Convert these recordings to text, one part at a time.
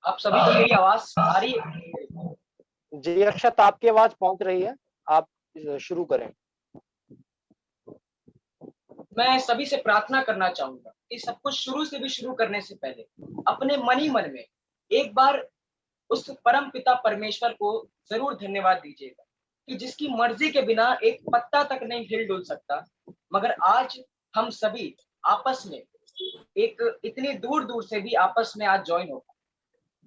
आप सभी को मेरी आवाज आ रही है? जी अक्षत, आपकी आवाज पहुंच रही है, आप शुरू करें। मैं सभी से प्रार्थना करना चाहूंगा कि सब कुछ शुरू से भी शुरू करने से पहले अपने मन ही मन में एक बार उस परम पिता परमेश्वर को जरूर धन्यवाद दीजिएगा कि जिसकी मर्जी के बिना एक पत्ता तक नहीं हिल डुल सकता, मगर आज हम सभी आपस में एक इतनी दूर दूर से भी आपस में आज ज्वाइन हो।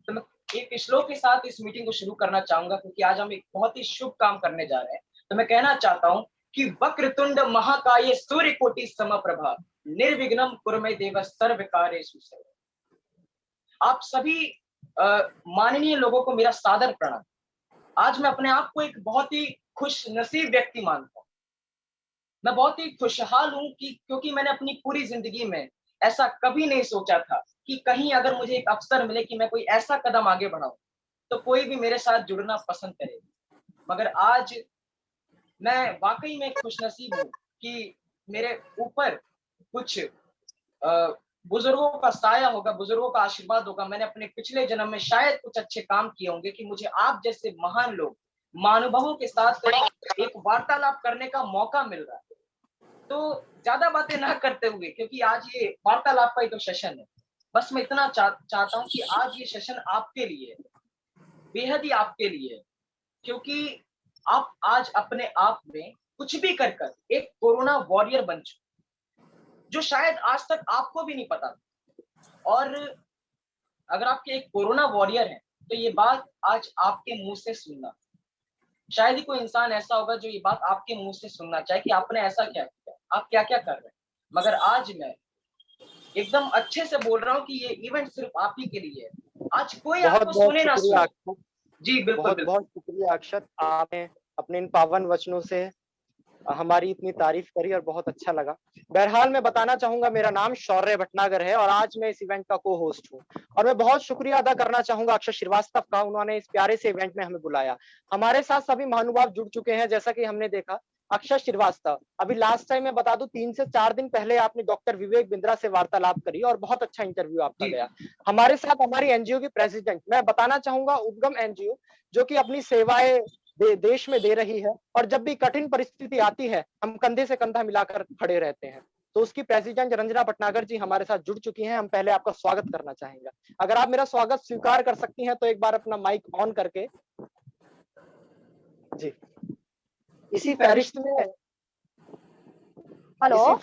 तो मैं एक श्लोक के साथ इस मीटिंग को शुरू करना चाहूंगा क्योंकि आज हम एक बहुत ही शुभ काम करने जा रहे हैं। तो मैं कहना चाहता हूं कि वक्रतुंड महाकाय सूर्यकोटि समप्रभा निर्विघ्नं कुरु मे देव सर्व कार्येषु सर्वदा। आप सभी माननीय लोगों को मेरा सादर प्रणाम। आज मैं अपने आप को एक बहुत ही खुश नसीब व्यक्ति मानता हूँ। मैं बहुत ही खुशहाल हूँ कि क्योंकि मैंने अपनी पूरी जिंदगी में ऐसा कभी नहीं सोचा था कि कहीं अगर मुझे एक अवसर मिले कि मैं कोई ऐसा कदम आगे बढ़ाऊं तो कोई भी मेरे साथ जुड़ना पसंद करेगा। मगर आज मैं वाकई में खुशनसीब हूँ कि मेरे ऊपर कुछ बुजुर्गों का साया होगा, बुजुर्गों का आशीर्वाद होगा। मैंने अपने पिछले जन्म में शायद कुछ अच्छे काम किए होंगे कि मुझे आप जैसे महान लोग, महानुभावों के साथ एक वार्तालाप करने का मौका मिल रहा है। तो ज्यादा बातें ना करते हुए, क्योंकि आज ये वार्तालाप का ही तो सेशन है, बस मैं इतना चाहता हूँ कि आज ये सेशन आपके लिए है, बेहद ही आपके लिए है, क्योंकि आप आज अपने आप में कुछ भी कर एक कोरोना वॉरियर बन चुके, जो शायद आज तक आपको भी नहीं पता था। और अगर आपके एक कोरोना वॉरियर है तो ये बात आज आपके मुंह से सुनना, शायद ही कोई इंसान ऐसा होगा जो ये बात आपके मुंह से सुनना चाहे कि आपने ऐसा क्या किया, आप क्या क्या कर रहे हैं। मगर आज मैं एकदम अच्छे से बोल रहा हूँ कि ये इवेंट सिर्फ आप ही के लिए है। आज कोई बहुत आपको बहुत सुने ना शुक्रिया सुने। अक्षत, जी बिल्कुल बहुत बिल्कुल। बहुत शुक्रिया अक्षत, आपने अपने इन पावन वचनों से हमारी इतनी तारीफ करी और बहुत अच्छा लगा। बहरहाल मैं बताना चाहूंगा, मेरा नाम शौर्य भटनागर है और आज मैं इस इवेंट का को होस्ट हूँ। और मैं बहुत शुक्रिया अदा करना चाहूंगा अक्षय श्रीवास्तव का, उन्होंने इस प्यारे से इवेंट में हमें बुलाया। हमारे साथ सभी महानुभाव जुड़ चुके हैं, जैसा कि हमने देखा अक्षय श्रीवास्तव, अभी लास्ट टाइम मैं बता दूं 3 से 4 दिन पहले आपने डॉक्टर विवेक बिंद्रा से वार्तालाप करी और बहुत अच्छा इंटरव्यू आपका गया। हमारे साथ हमारी एनजीओ की प्रेसिडेंट, मैं बताना चाहूंगा उद्गम एनजीओ, जो कि अपनी सेवाएं देश में दे रही है और जब भी कठिन परिस्थिति आती है हम कंधे से कंधा मिलाकर खड़े रहते हैं। तो उसकी प्रेसिडेंट रंजना भटनागर जी हमारे साथ जुड़ चुकी हैं। हम पहले आपका स्वागत करना चाहेंगे। अगर आप मेरा स्वागत स्वीकार कर सकती हैं तो एक बार अपना माइक ऑन करके। जी, इसी फहरिस्त में हेलो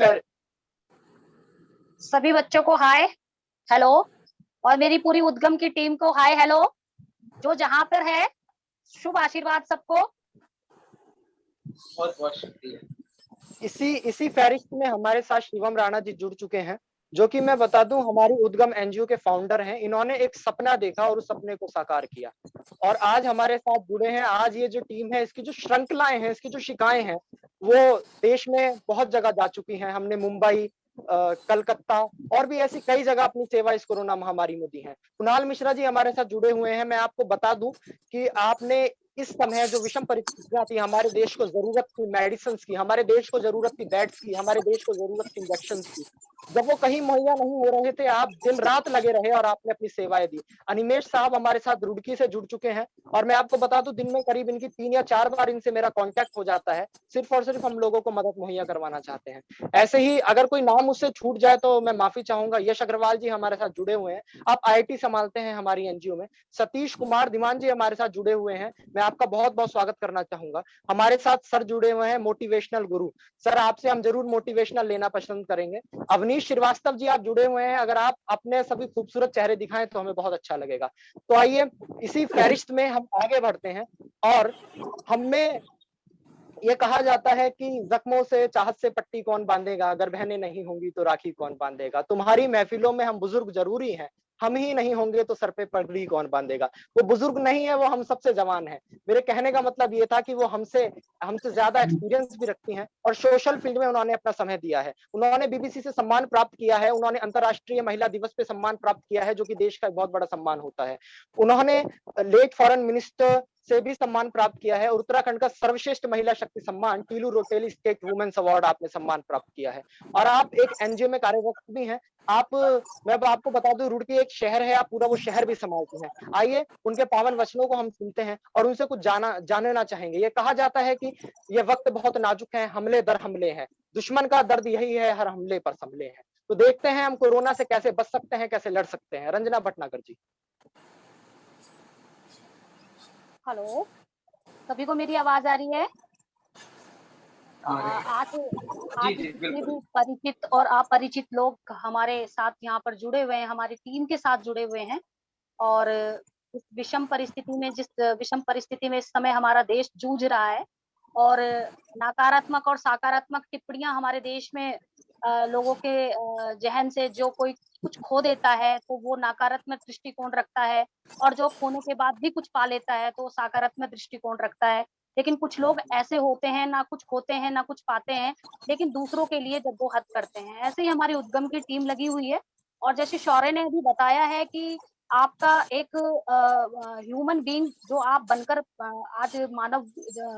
सभी बच्चों को हाय हेलो, और मेरी पूरी उद्गम की टीम को हाय हेलो, जो जहां पर है शुभ आशीर्वाद सबको। बहुत बहुत शुक्रिया। इसी फहरिस्त में हमारे साथ शिवम राणा जी जुड़ चुके हैं, जो कि मैं बता दूं हमारी उद्गम एनजीओ के फाउंडर हैं। इन्होंने एक सपना देखा और उस सपने को साकार किया और आज हमारे साथ जुड़े हैं। आज ये जो टीम है, इसकी जो श्रृंखलाएं हैं, इसकी जो शिकाएं हैं, वो देश में बहुत जगह जा चुकी हैं। हमने मुंबई, कलकत्ता और भी ऐसी कई जगह अपनी सेवा इस कोरोना महामारी में दी है। कुणाल मिश्रा जी हमारे साथ जुड़े हुए हैं। मैं आपको बता दूं कि आपने इस समय जो विषम परिस्थितियां थी, हमारे देश को जरूरत थी मेडिसिन की, हमारे देश को जरूरत थी बेड्स की, हमारे देश को जरूरत थी इंजेक्शन की, जब वो कहीं मुहैया नहीं हो रहे थे, आप दिन रात लगे रहे और आपने अपनी सेवाएं दी। अनिमेश साहब हमारे साथ रुड़की से जुड़ चुके हैं और मैं आपको बता दूं दिन में करीब इनकी 3 या 4 बार इनसे मेरा कांटेक्ट हो जाता है, सिर्फ और सिर्फ हम लोगों को मदद मुहैया करवाना चाहते हैं। ऐसे ही अगर कोई नाम मुझसे छूट जाए तो मैं माफी चाहूंगा। यश अग्रवाल जी हमारे साथ जुड़े हुए हैं, आप आईटी संभालते हैं हमारी एनजीओ में। सतीश कुमार धीमान जी हमारे साथ जुड़े हुए हैं, मैं आपका बहुत बहुत स्वागत करना चाहूंगा। हमारे साथ सर जुड़े हुए हैं, मोटिवेशनल गुरु सर, आपसे हम जरूर मोटिवेशनल लेना पसंद करेंगे। अवनीश श्रीवास्तव जी आप जुड़े हुए हैं, अगर आप अपने सभी खूबसूरत चेहरे दिखाएं तो हमें बहुत अच्छा लगेगा। तो आइए इसी फहरिस्त में हम आगे बढ़ते हैं। और हमें ये कहा जाता है कि जख्मों से चाहत से पट्टी कौन बांधेगा, अगर बहनें नहीं होंगी तो राखी कौन बांधेगा। तुम्हारी महफिलों में हम बुजुर्ग जरूरी हैं, हम ही नहीं होंगे तो सर पे पगड़ी कौन बांधेगा। वो बुजुर्ग नहीं है, वो हम सबसे जवान है। मेरे कहने का मतलब ये था कि वो हमसे हमसे ज्यादा एक्सपीरियंस भी रखती हैं और सोशल फील्ड में उन्होंने अपना समय दिया है। उन्होंने बीबीसी से सम्मान प्राप्त किया है, उन्होंने अंतर्राष्ट्रीय महिला दिवस पे सम्मान प्राप्त किया है, जो कि देश का एक बहुत बड़ा सम्मान होता है। उन्होंने लेट फॉरेन मिनिस्टर से भी सम्मान प्राप्त किया है और उत्तराखंड का सर्वश्रेष्ठ महिला Shakti Samman Teelu रोटेली state women's award आपने सम्मान प्राप्त किया है। और आप एक एनजीओ में कार्यरत भी हैं। आप, मैं आपको बता दूं, रुड़की एक शहर है, आप पूरा वो शहर भी संभालते हैं। आइए उनके पावन वचनों को हम सुनते हैं और उनसे कुछ जानना चाहेंगे। ये कहा जाता है कि ये वक्त बहुत नाजुक है, हमले दर हमले हैं, दुश्मन का दर्द यही है, हर हमले पर संभले हैं। तो देखते हैं हम कोरोना से कैसे बच सकते हैं, कैसे लड़ सकते हैं। रंजना भटनागर जी। हेलो, सभी को मेरी आवाज आ रही है? आज जी आज जी जितने बिल्कुल। भी परिचित और अपरिचित लोग हमारे साथ यहाँ पर जुड़े हुए हैं, हमारी टीम के साथ जुड़े हुए हैं, और इस विषम परिस्थिति में, जिस विषम परिस्थिति में इस समय हमारा देश जूझ रहा है, और नकारात्मक और सकारात्मक टिप्पणियां हमारे देश में लोगों के जहन से, जो कोई कुछ खो देता है तो वो नकारात्मक दृष्टिकोण रखता है, और जो खोने के बाद भी कुछ पा लेता है तो सकारात्मक दृष्टिकोण रखता है। लेकिन कुछ लोग ऐसे होते हैं, ना कुछ खोते हैं ना कुछ पाते हैं, लेकिन दूसरों के लिए जद्दोजहद करते हैं। ऐसे ही हमारी उद्गम की टीम लगी हुई है। और जैसे शौर्य ने अभी बताया है कि आपका एक ह्यूमन बीइंग जो आप बनकर आज मानव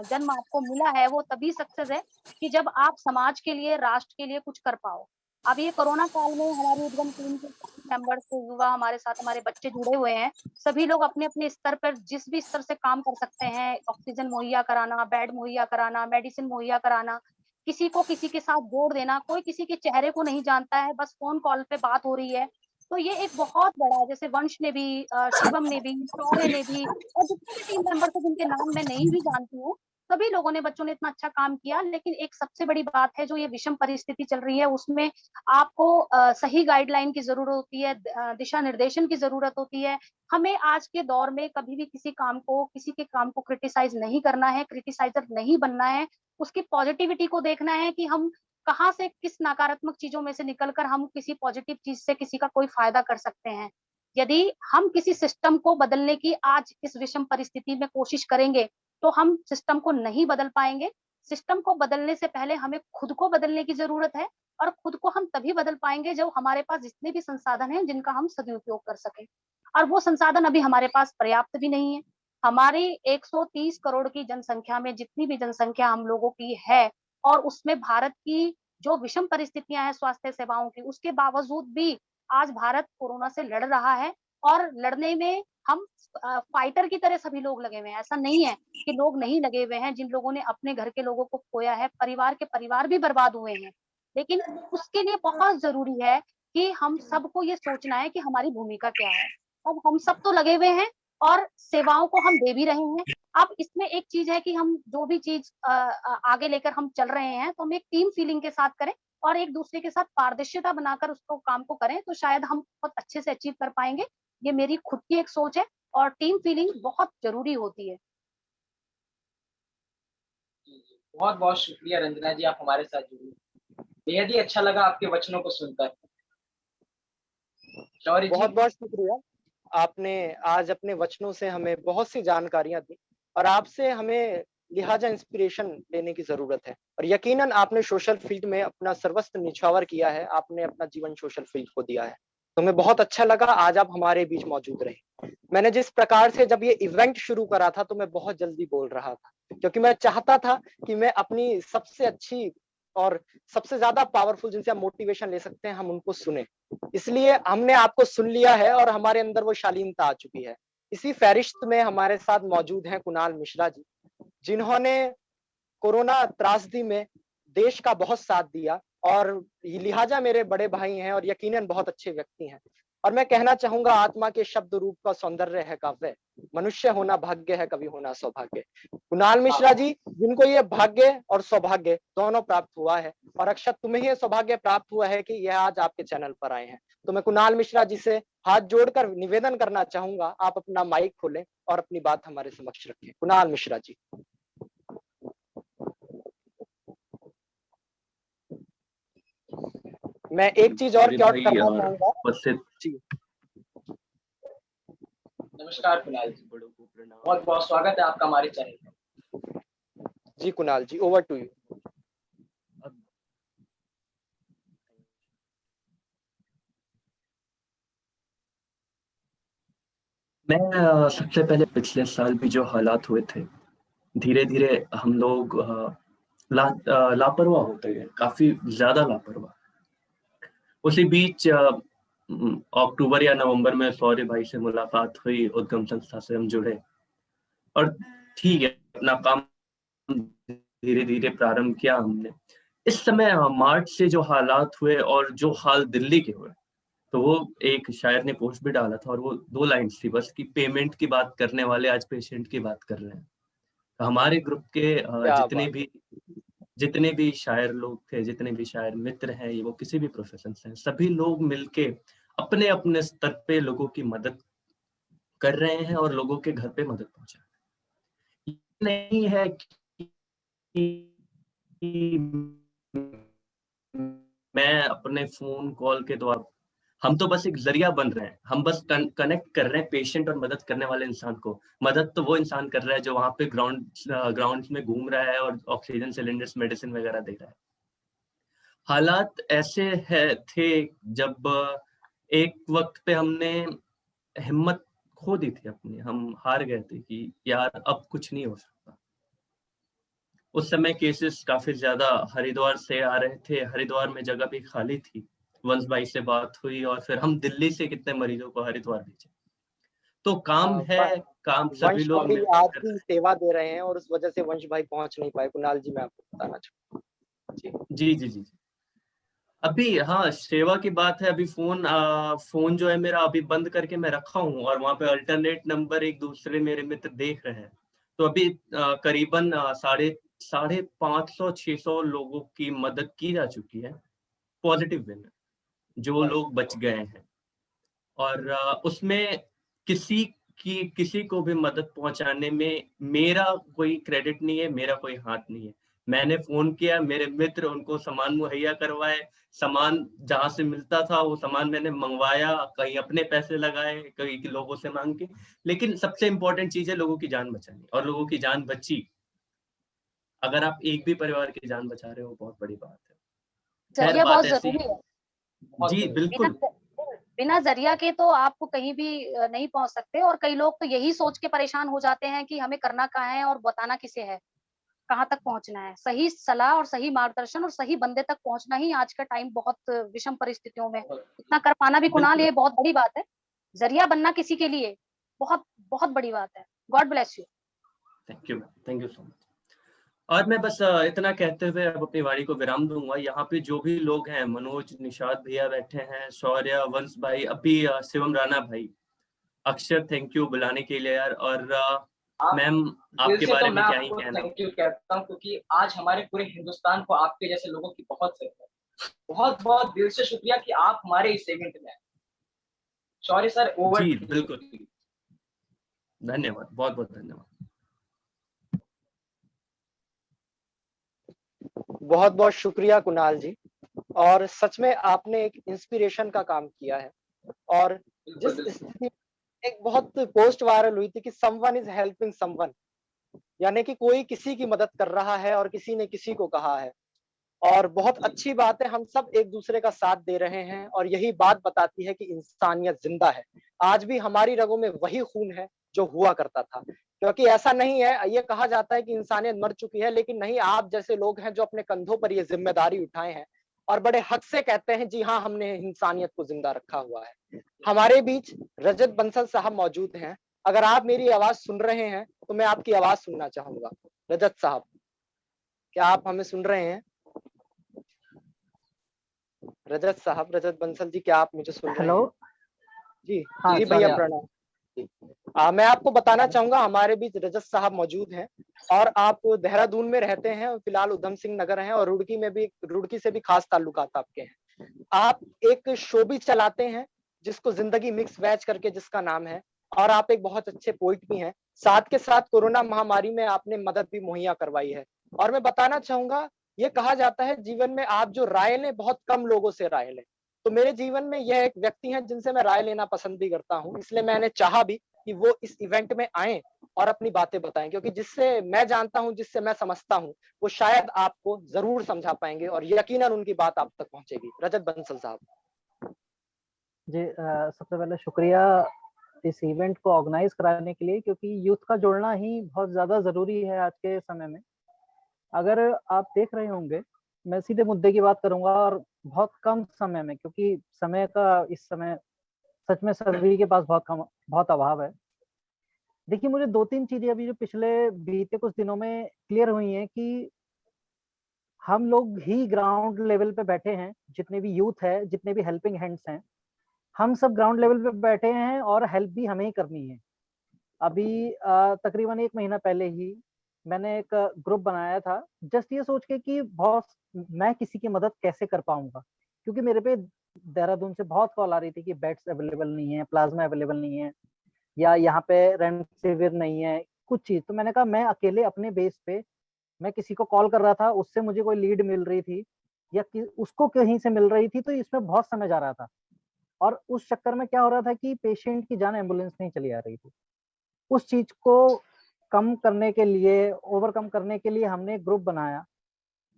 जन्म आपको मिला है, वो तभी सक्सेस है कि जब आप समाज के लिए, राष्ट्र के लिए कुछ कर पाओ। अब ये कोरोना काल में हमारी उद्गम टीम के मेंबर्स, युवा हमारे साथ, हमारे बच्चे जुड़े हुए हैं। सभी लोग अपने अपने स्तर पर जिस भी स्तर से काम कर सकते हैं, ऑक्सीजन मुहैया कराना, बेड मुहैया कराना, मेडिसिन मुहैया कराना, किसी को किसी के साथ जोड़ देना। कोई किसी के चेहरे को नहीं जानता है, बस फोन कॉल पे बात हो रही है। तो ये एक बहुत बड़ा, जैसे वंश ने भी, शिवम ने भी, शौर्य ने भी, और जितने भी टीम मेंबर्स हैं जिनके नाम मैं नहीं भी जानती हूँ, सभी लोगों ने, बच्चों ने इतना अच्छा काम किया। लेकिन एक सबसे बड़ी बात है, जो ये विषम परिस्थिति चल रही है, उसमें आपको सही गाइडलाइन की जरूरत होती है, दिशा निर्देशन की जरूरत होती है। हमें आज के दौर में कभी भी किसी के काम को क्रिटिसाइज नहीं करना है, क्रिटिसाइजर नहीं बनना है। उसकी पॉजिटिविटी को देखना है कि हम कहाँ से, किस नकारात्मक चीजों में से निकलकर हम किसी पॉजिटिव चीज से किसी का कोई फायदा कर सकते हैं। यदि हम किसी सिस्टम को बदलने की आज इस विषम परिस्थिति में कोशिश करेंगे, तो हम सिस्टम को नहीं बदल पाएंगे। सिस्टम को बदलने से पहले हमें खुद को बदलने की जरूरत है, और खुद को हम तभी बदल पाएंगे जब हमारे पास जितने भी संसाधन हैं जिनका हम सदुपयोग कर सकें। और वो संसाधन अभी हमारे पास पर्याप्त भी नहीं है। हमारी 130 करोड़ की जनसंख्या में जितनी भी जनसंख्या हम लोगों की है, और उसमें भारत की जो विषम परिस्थितियां हैं स्वास्थ्य सेवाओं की, उसके बावजूद भी आज भारत कोरोना से लड़ रहा है। और लड़ने में हम फाइटर की तरह सभी लोग लगे हुए हैं। ऐसा नहीं है कि लोग नहीं लगे हुए हैं। जिन लोगों ने अपने घर के लोगों को खोया है, परिवार के परिवार भी बर्बाद हुए हैं, लेकिन उसके लिए बहुत जरूरी है कि हम सबको ये सोचना है कि हमारी भूमिका क्या है। अब हम सब तो लगे हुए हैं और सेवाओं को हम दे भी रहे हैं। अब इसमें एक चीज है कि हम जो भी चीज आगे लेकर हम चल रहे हैं, तो हम एक टीम फीलिंग के साथ करें और एक दूसरे के साथ पारदर्शिता बनाकर उसको काम को करें, तो शायद हम बहुत अच्छे से अचीव कर पाएंगे। ये मेरी खुद की एक सोच है, और टीम फीलिंग बहुत जरूरी होती है। बहुत बहुत शुक्रिया रंजना जी, आप हमारे साथ जुड़ी। बेहद ही अच्छा लगा आपके वचनों को सुनकर। शौर्य जी। बहुत बहुत शुक्रिया। आपने आज अपने वचनों से हमें बहुत सी जानकारियां दी और आपसे हमें लिहाजा इंस्पिरेशन लेने की जरूरत है। और यकीनन आपने सोशल फील्ड में अपना सर्वस्व निछावर किया है, आपने अपना जीवन सोशल फील्ड को दिया है। तो हमें बहुत अच्छा लगा आज आप हमारे बीच मौजूद रहे। मैंने जिस प्रकार से जब ये इवेंट शुरू करा था, तो मैं बहुत जल्दी बोल रहा था, क्योंकि मैं चाहता था कि मैं अपनी सबसे अच्छी और सबसे ज्यादा पावरफुल जिनसे हम मोटिवेशन ले सकते हैं, हम उनको सुने। इसलिए हमने आपको सुन लिया है और हमारे अंदर वो शालीनता आ चुकी है। इसी फहरिस्त में हमारे साथ मौजूद हैं कुणाल मिश्रा जी, जिन्होंने कोरोना त्रासदी में देश का बहुत साथ दिया और लिहाजा मेरे बड़े भाई हैं और यकीनन बहुत अच्छे व्यक्ति हैं। और मैं कहना चाहूंगा, आत्मा के शब्द रूप का सौंदर्य है काव्य, मनुष्य होना भाग्य है, कभी होना सौभाग्य। कुणाल मिश्रा जी, जिनको ये भाग्य और सौभाग्य दोनों प्राप्त हुआ है, और अक्षत तुम्हें ये सौभाग्य प्राप्त हुआ है कि यह आज आपके चैनल पर आए हैं। तो मैं कुणाल मिश्रा जी से हाथ जोड़कर निवेदन करना चाहूंगा, आप अपना माइक खोलें और अपनी बात हमारे समक्ष रखें। कुणाल मिश्रा जी। मैं एक चीज और क्योट करना चाहूंगा जी। नमस्कार कुणाल जी, बहुत बहुत स्वागत है आपका हमारे चैनल पर। जी कुणाल जी, ओवर टू यू। मैं सबसे पहले पिछले साल भी जो हालात हुए थे, धीरे धीरे हम लोग लापरवाह होते गए, काफी ज्यादा लापरवाह। उसी बीच अक्टूबर या नवंबर में सौर्य भाई से मुलाकात हुई, उद्गम संस्था से हम जुड़े और ठीक है, अपना काम धीरे धीरे प्रारंभ किया हमने। इस समय मार्च से जो हालात हुए और जो हाल दिल्ली के हुए, तो वो एक शायर ने पोस्ट भी डाला था और वो 2 लाइन्स थी बस कि पेमेंट की बात करने वाले आज पेशेंट की बात कर रहे हैं। तो हमारे ग्रुप के क्या बात। जितने भी शायर लोग थे, जितने भी शायर मित्र हैं, ये वो किसी भी प्रोफेशन से हैं, सभी लोग मिलके अपने अपने स्तर पे लोगों की मदद कर रहे हैं और लोगों के घर पे मदद पहुंचा रहे हैं। ये नहीं है कि मैं अपने फोन कॉल के द्वारा, हम तो बस एक जरिया बन रहे हैं, हम बस कनेक्ट कर रहे हैं पेशेंट और मदद करने वाले इंसान को। मदद तो वो इंसान कर रहा है जो वहां पे ग्राउंड में घूम रहा है और ऑक्सीजन सिलेंडर्स, मेडिसिन वगैरह दे रहा है। हालात ऐसे थे जब एक वक्त पे हमने हिम्मत खो दी थी अपनी, हम हार गए थे कि यार अब कुछ नहीं हो सकता। उस समय केसेस काफी ज्यादा हरिद्वार से आ रहे थे, हरिद्वार में जगह भी खाली थी। वंश भाई से बात हुई और फिर हम दिल्ली से कितने मरीजों को हरिद्वार भेजे। तो काम है, काम सभी वंश लोग भाई मिलकर आज कर भी रहे सेवा दे रहे हैं और उस वजह से वंश भाई पहुंच नहीं पाए। कुणाल जी, मैं आपको बताना चाहूंगा जी। हैं। जी जी जी। अभी हाँ, सेवा की बात है। अभी फोन जो है मेरा अभी बंद करके मैं रखा हूँ और वहां पे अल्टरनेट नंबर एक दूसरे मेरे मित्र देख रहे हैं। तो अभी करीबन साढ़े साढ़े 500-600 लोगों की मदद की जा चुकी है पॉजिटिव वे में, जो लोग बच गए हैं। और उसमें किसी को भी मदद पहुंचाने में मेरा कोई क्रेडिट नहीं है, मेरा कोई हाथ नहीं है। मैंने फोन किया, मेरे मित्र उनको सामान मुहैया करवाए, सामान जहां से मिलता था वो सामान मैंने मंगवाया, कहीं अपने पैसे लगाए, कहीं लोगों से मांग के। लेकिन सबसे इंपॉर्टेंट चीज है लोगों की जान बचानी, और लोगों की जान बची। अगर आप एक भी परिवार की जान बचा रहे हो, बहुत बड़ी बात है। खैर, जरिया बात बहुत ऐसी जरूरी है। बहुत जी जरूरी। बिना बिल्कुल। बिना जरिया के तो आप कहीं भी नहीं पहुंच सकते। और कई लोग तो यही सोच के परेशान हो जाते हैं कि हमें करना कहाँ है और बताना किसे है, कहाँ तक पहुंचना है। सही सलाह और सही मार्गदर्शन और सही बंदे तक पहुंचना ही आज का टाइम बहुत विषम परिस्थितियों में इतना कर पाना भी, कुणाल, बिल्कुल। ये बहुत बड़ी बात है। जरिया बनना किसी के लिए बहुत बहुत बड़ी बात है। God bless you. Thank you so much. और मैं बस इतना कहते हुए अब अपनी वाणी को विराम दूंगा। यहाँ पे जो भी लोग हैं, मनोज, निषाद भैया बैठे हैं, शौर्य, वंश भाई, अभी शिवम राणा भाई, अक्षर, थैंक यू बुलाने के लिए यार। और आप मैम, दिल आपके से तो बारे मैं में क्या ही आपको कहना। थैंक यू कहता हूँ, क्योंकि आज हमारे पूरे हिंदुस्तान को आपके जैसे लोगों की बहुत जरूरत है। बहुत बहुत दिल से शुक्रिया कि आप हमारे इस इवेंट में आए। सॉरी सर, ओवर जी टू बिल्कुल, यू। धन्यवाद, बहुत बहुत धन्यवाद। बहुत बहुत शुक्रिया कुणाल जी। और सच में आपने एक इंस्पिरेशन का काम किया है। और बिल्कुल जिस बिल्कुल। स्थिति, एक बहुत पोस्ट वायरल हुई थी कि समवन इज हेल्पिंग समवन, यानी कि कोई किसी की मदद कर रहा है और किसी ने किसी को कहा है। और बहुत अच्छी बात है, हम सब एक दूसरे का साथ दे रहे हैं और यही बात बताती है कि इंसानियत जिंदा है। आज भी हमारी रगों में वही खून है जो हुआ करता था। क्योंकि ऐसा नहीं है, ये कहा जाता है कि इंसानियत मर चुकी है, लेकिन नहीं, आप जैसे लोग हैं जो अपने कंधों पर ये जिम्मेदारी उठाए हैं और बड़े हक से कहते हैं जी हाँ, हमने इंसानियत को जिंदा रखा हुआ है। हमारे बीच रजत बंसल साहब मौजूद हैं। अगर आप मेरी आवाज सुन रहे हैं तो मैं आपकी आवाज सुनना चाहूंगा। रजत साहब, क्या आप हमें सुन रहे हैं? रजत साहब, रजत बंसल जी, क्या आप मुझे सुन रहे हेलो। हैं? जी हाँ जी सर। भैया, प्रणाम जी। मैं आपको बताना चाहूंगा, हमारे बीच रजत साहब मौजूद हैं और आप देहरादून में रहते हैं, फिलहाल उधम सिंह नगर हैं, और रुड़की से भी खास ताल्लुकात आपके हैं। आप एक शो भी चलाते हैं जिसको जिंदगी मिक्स वेज करके जिसका नाम है, और आप एक बहुत अच्छे पोइट भी हैं। साथ के साथ कोरोना महामारी में आपने मदद भी मुहैया करवाई है। और मैं बताना चाहूंगा, ये कहा जाता है जीवन में आप जो राय लें, बहुत कम लोगों से राय लें। तो मेरे जीवन में यह एक व्यक्ति हैं जिनसे मैं राय लेना पसंद भी करता हूं, इसलिए मैंने चाहा भी कि वो इस इवेंट में आए और अपनी बातें बताएं, क्योंकि जिससे मैं जानता हूं, जिससे मैं समझता हूं, वो शायद आपको जरूर समझा पाएंगे और यकीनन उनकी बात आप तक पहुंचेगी। रजत बंसल साहब। जी सबसे पहले शुक्रिया इस इवेंट को ऑर्गेनाइज कराने के लिए, क्योंकि यूथ का जुड़ना ही बहुत ज्यादा जरूरी है आज के समय में। अगर आप देख रहे होंगे, मैं सीधे मुद्दे की बात करूंगा और बहुत कम समय में, क्योंकि समय का इस समय सच में सभी के पास बहुत अभाव है। देखिए, मुझे 2-3 चीजें अभी जो पिछले बीते कुछ दिनों में क्लियर हुई हैं कि हम लोग ही ग्राउंड लेवल पे बैठे हैं, जितने भी यूथ है, जितने भी हेल्पिंग हैंड्स हैं, हम सब ग्राउंड लेवल पे बैठे हैं और हेल्प भी हमें ही करनी है। अभी तकरीबन 1 महीना पहले ही मैंने एक ग्रुप बनाया था, जस्ट ये सोच के कि बॉस मैं किसी की मदद कैसे कर पाऊंगा, क्योंकि मेरे पे देहरादून से बहुत कॉल आ रही थी कि बेड्स अवेलेबल नहीं है, प्लाज्मा अवेलेबल नहीं है, या यहाँ पे रेमडेसिविर नहीं है, कुछ चीज। तो मैंने कहा मैं अकेले अपने बेस पे मैं किसी को कॉल कर रहा था, उससे मुझे कोई लीड मिल रही थी या उसको कहीं से मिल रही थी, तो इसमें बहुत समय जा रहा था। और उस चक्कर में क्या हो रहा था कि पेशेंट की जान एम्बुलेंस नहीं चली आ रही थी। उस चीज को कम करने के लिए, ओवरकम करने के लिए हमने एक ग्रुप बनाया,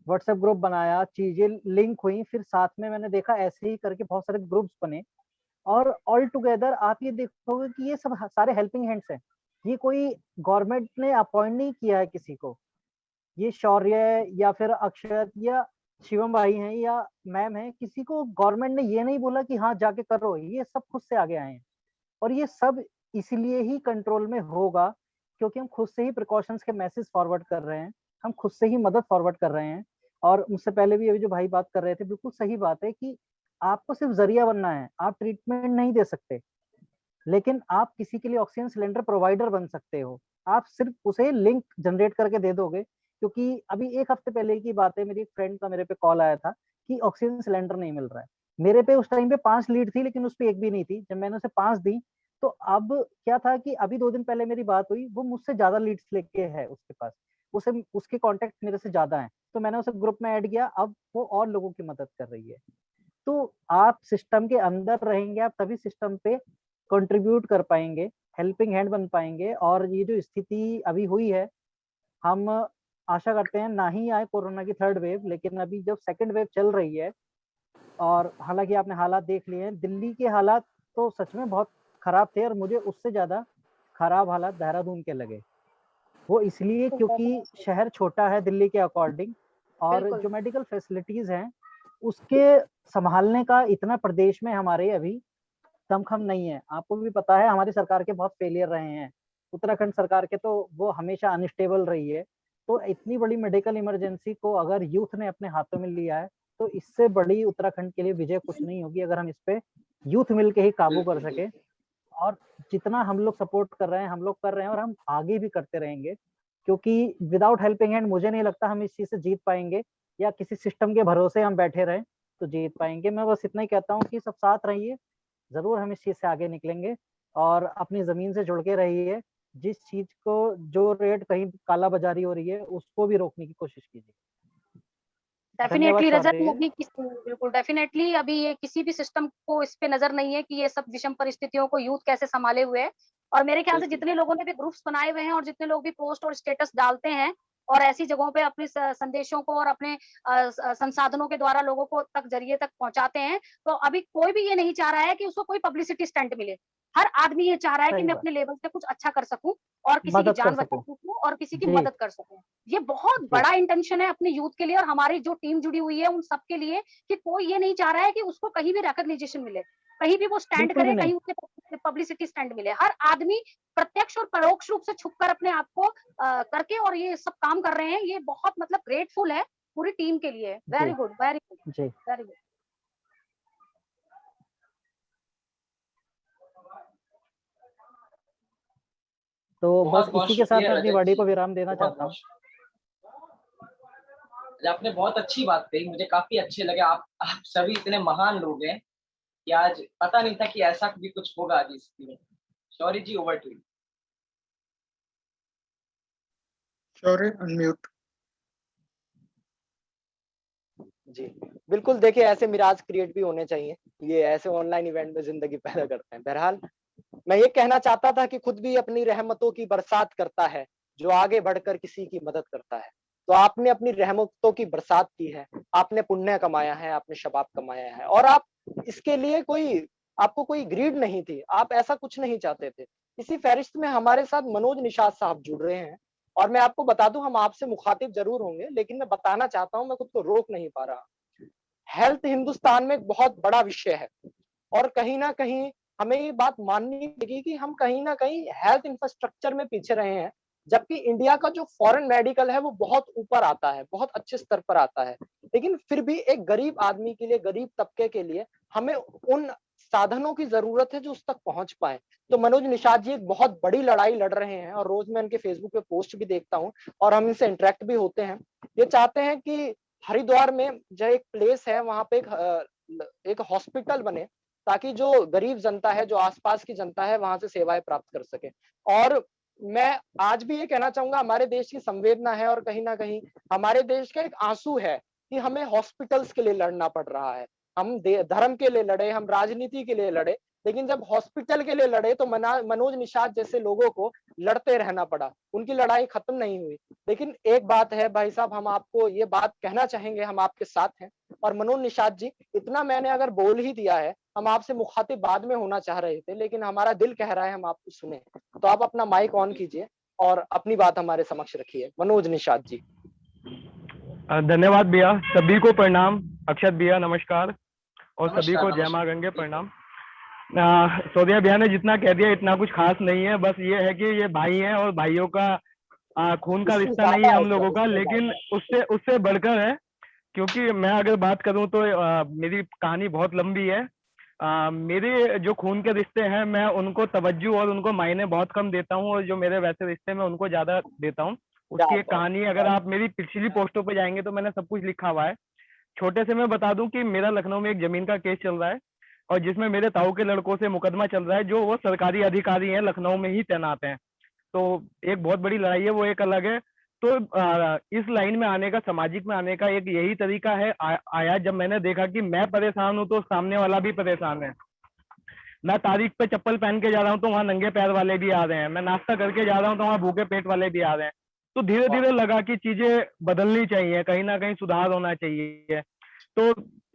व्हाट्सएप ग्रुप बनाया, चीजें लिंक हुई, फिर साथ में मैंने देखा ऐसे ही करके बहुत सारे ग्रुप्स बने, और ऑल टुगेदर आप ये देखोगे कि ये सब सारे हेल्पिंग हैंड्स हैं। ये कोई गवर्नमेंट ने अपॉइंट नहीं किया है किसी को, ये शौर्य या फिर अक्षत या शिवम भाई हैं या मैम है, किसी को गवर्नमेंट ने ये नहीं बोला कि हाँ जाके करो, ये सब खुद से आगे आए हैं। और ये सब इसलिए ही कंट्रोल में होगा क्योंकि हम खुद से ही प्रिकॉशंस के मैसेज फॉरवर्ड कर रहे हैं, हम खुद से ही मदद फॉरवर्ड कर रहे हैं। और मुझसे पहले भी अभी जो भाई बात कर रहे थे, बिल्कुल सही बात है कि आपको सिर्फ जरिया बनना है, आप ट्रीटमेंट नहीं दे सकते, लेकिन आप किसी के लिए ऑक्सीजन सिलेंडर प्रोवाइडर बन सकते हो। आप सिर्फ उसे लिंक जनरेट करके दे दोगे, क्योंकि अभी 1 हफ्ते पहले की बात है, मेरी एक फ्रेंड का मेरे पे कॉल आया था कि ऑक्सीजन सिलेंडर नहीं मिल रहा है। मेरे पे उस टाइम पे 5 लीड थी, लेकिन उस पे एक भी नहीं थी। जब मैंने उसे 5 दी, तो अब क्या था कि अभी 2 दिन पहले मेरी बात हुई, वो मुझसे ज्यादा लीड्स लेके है उसके पास, उसे उसके कॉन्टेक्ट मेरे से ज्यादा है, तो मैंने उसे ग्रुप में ऐड किया, अब वो और लोगों की मदद कर रही है। तो आप सिस्टम के अंदर रहेंगे, आप तभी सिस्टम पे कंट्रीब्यूट कर पाएंगे, हेल्पिंग हैंड बन पाएंगे। और ये जो स्थिति अभी हुई है, हम आशा करते हैं ना ही आए कोरोना की 3rd वेव, लेकिन अभी जब 2nd वेव चल रही है, और हालांकि आपने हालात देख लिए हैं, दिल्ली के हालात तो सच में बहुत खराब थे, और मुझे उससे ज्यादा खराब हालात देहरादून के लगे। वो इसलिए क्योंकि शहर छोटा है दिल्ली के अकॉर्डिंग, और बिल्कुल। जो मेडिकल फैसिलिटीज हैं उसके संभालने का इतना प्रदेश में हमारे अभी दमखम नहीं है। आपको भी पता है हमारी सरकार के बहुत फेलियर रहे हैं, उत्तराखंड सरकार के तो वो हमेशा अनस्टेबल रही है। तो इतनी बड़ी मेडिकल इमरजेंसी को अगर यूथ ने अपने हाथों में लिया है, तो इससे बड़ी उत्तराखंड के लिए विजय कुछ नहीं होगी, अगर हम इस पे यूथ मिलके ही काबू कर सके। और जितना हम लोग सपोर्ट कर रहे हैं, हम लोग कर रहे हैं, और हम आगे भी करते रहेंगे, क्योंकि विदाउट हेल्पिंग हैंड मुझे नहीं लगता हम इस चीज से जीत पाएंगे, या किसी सिस्टम के भरोसे हम बैठे रहें तो जीत पाएंगे। मैं बस इतना ही कहता हूँ कि सब साथ रहिए, जरूर हम इस चीज से आगे निकलेंगे, और अपनी जमीन से जुड़ के रहिए। जिस चीज को, जो रेट कहीं काला बाजारी हो रही है, उसको भी रोकने की कोशिश कीजिए। धन्यवाद डेफिनेटली रजत, शौर्य। अभी बिल्कुल डेफिनेटली अभी ये किसी भी सिस्टम को इस पे नजर नहीं है कि ये सब विषम परिस्थितियों को यूथ कैसे संभाले हुए है। और मेरे ख्याल से जितने लोगों ने भी ग्रुप्स बनाए हुए हैं और जितने लोग भी पोस्ट और स्टेटस डालते हैं और ऐसी जगहों पे अपने संदेशों को और अपने संसाधनों के द्वारा लोगों को तक जरिए तक पहुंचाते हैं, तो अभी कोई भी ये नहीं चाह रहा है कि उसको कोई पब्लिसिटी स्टंट मिले। हर आदमी ये चाह रहा है कि सही मैं बात, अपने लेवल पे कुछ अच्छा कर सकूं और किसी की मदद कर जान बचा सकूं। सकूं और किसी की जी मदद कर सकूं। ये बहुत जी, बड़ा इंटेंशन है अपने यूथ के लिए और हमारी जो टीम जुड़ी हुई है उन सबके लिए, कि कोई ये नहीं चाह रहा है कि उसको कहीं भी रिकॉग्निशन मिले, कहीं भी वो स्टैंड बिल्कुल भी करे, नहीं। कहीं उसके पब्लिसिटी स्टैंड मिले। हर आदमी प्रत्यक्ष और परोक्ष रूप से छुपकर अपने आप को करके और ये सब काम कर रहे हैं। ये बहुत मतलब ग्रेटफुल है पूरी टीम के लिए। जी वेरी गुड, वेरी गुड, जी। Very good. तो बहुत बस बहुत इसी के साथ शुक्रिया मैं अपनी रजत वाणी जी। को विराम देना बहुत चाहता बहुत हूँ। शुक्रिया। आपने बहुत अच्छी बात कही, मुझे काफी अच्छे लगे। आप सभी इतने महान लोग हैं कि आज पता नहीं था कि ऐसा भी कुछ होगा आज इस दिन। Shaurya ji, over to you. Shaurya unmute. जी बिल्कुल, देखिए ऐसे मिराज क्रिएट भी होने चाहिए, ये ऐसे ऑनलाइन इवेंट में जिंदगी पैदा करते हैं। बहरहाल मैं ये कहना चाहता था कि खुद भी अपनी रहमतों की बरसात करता है जो आगे बढ़कर किसी की मदद करता है। तो आपने अपनी रहमतों की बरसात की है, आपने पुण्य कमाया है, आपने शबाब कमाया है, और आप इसके लिए कोई आपको कोई ग्रीड नहीं थी, आप ऐसा कुछ नहीं चाहते थे। इसी फहरिस्त में हमारे साथ मनोज निषाद साहब जुड़ रहे हैं और मैं आपको बता दूं, हम आपसे मुखातिब जरूर होंगे, लेकिन मैं बताना चाहता हूं, मैं खुद को रोक नहीं पा रहा। हेल्थ हिंदुस्तान में एक बहुत बड़ा विषय है और कहीं ना कहीं हमें ये बात माननी पड़ेगी कि हम कहीं ना कहीं हेल्थ इंफ्रास्ट्रक्चर में पीछे रहे हैं, जबकि इंडिया का जो फॉरेन मेडिकल है वो बहुत ऊपर आता है, बहुत अच्छे स्तर पर आता है। लेकिन फिर भी एक गरीब आदमी के लिए, गरीब तबके के लिए हमें उन साधनों की जरूरत है जो उस तक पहुंच पाए। तो मनोज निषाद जी एक बहुत बड़ी लड़ाई लड़ रहे हैं और रोज मैं उनके फेसबुक पे पोस्ट भी देखता हूँ और हम इनसे इंटरेक्ट भी होते हैं। ये चाहते हैं कि हरिद्वार में जो एक प्लेस है वहां पे एक हॉस्पिटल बने, ताकि जो गरीब जनता है, जो आसपास की जनता है, वहां से सेवाएं प्राप्त कर सके। और मैं आज भी ये कहना चाहूंगा, हमारे देश की संवेदना है और कहीं ना कहीं हमारे देश का एक आंसू है कि हमें हॉस्पिटल्स के लिए लड़ना पड़ रहा है। हम धर्म के लिए लड़े, हम राजनीति के लिए लड़े, लेकिन जब हॉस्पिटल के लिए लड़े तो मनोज निषाद जैसे लोगों को लड़ते रहना पड़ा, उनकी लड़ाई खत्म नहीं हुई। लेकिन एक बात है भाई साहब, हम आपको ये बात कहना चाहेंगे, हम आपके साथ हैं। और मनोज निषाद जी, इतना मैंने अगर बोल ही दिया है, हम आपसे मुखातिब बाद में होना चाह रहे थे, लेकिन हमारा दिल कह रहा है हम आपको सुने, तो आप अपना माइक ऑन कीजिए और अपनी बात हमारे समक्ष रखिए। मनोज निषाद जी। धन्यवाद भैया, सभी को प्रणाम। अक्षत भैया नमस्कार और सभी को जय नमस्कार। मां गंगे प्रणाम। सौदिया भैया ने जितना कह दिया इतना कुछ खास नहीं है, बस ये है कि ये भाई हैं और भाइयों का खून का इससे रिश्ता नहीं ज्यादा है है हम सर, लोगों का, इससे लेकिन ज्यादा। उससे उससे बढ़कर है। क्योंकि मैं अगर बात करूं तो मेरी कहानी बहुत लंबी है। मेरे जो खून के रिश्ते हैं मैं उनको तवज्जो और उनको मायने बहुत कम देता हूं, और जो मेरे वैसे रिश्ते में उनको ज्यादा देता हूं। क्या उसकी एक बात कहानी, अगर आप मेरी पिछली पोस्टों पे जाएंगे तो मैंने सब कुछ लिखा हुआ है। छोटे से मैं बता दूं कि मेरा लखनऊ में एक जमीन का केस चल रहा है और जिसमें मेरे ताऊ के लड़कों से मुकदमा चल रहा है, जो वो सरकारी अधिकारी हैं, लखनऊ में ही तैनात हैं। तो एक बहुत बड़ी लड़ाई है, वो एक अलग है। तो इस लाइन में आने का, सामाजिक में आने का एक यही तरीका है आया जब मैंने देखा कि मैं परेशान हूं तो सामने वाला भी परेशान है। मैं तारीख पे चप्पल पहन के जा रहा हूँ तो वहां नंगे पैर वाले भी आ रहे हैं, मैं नाश्ता करके जा रहा हूँ तो वहां भूखे पेट वाले भी आ रहे हैं। तो धीरे धीरे लगा कि चीजें बदलनी चाहिए, कहीं ना कहीं सुधार होना चाहिए। तो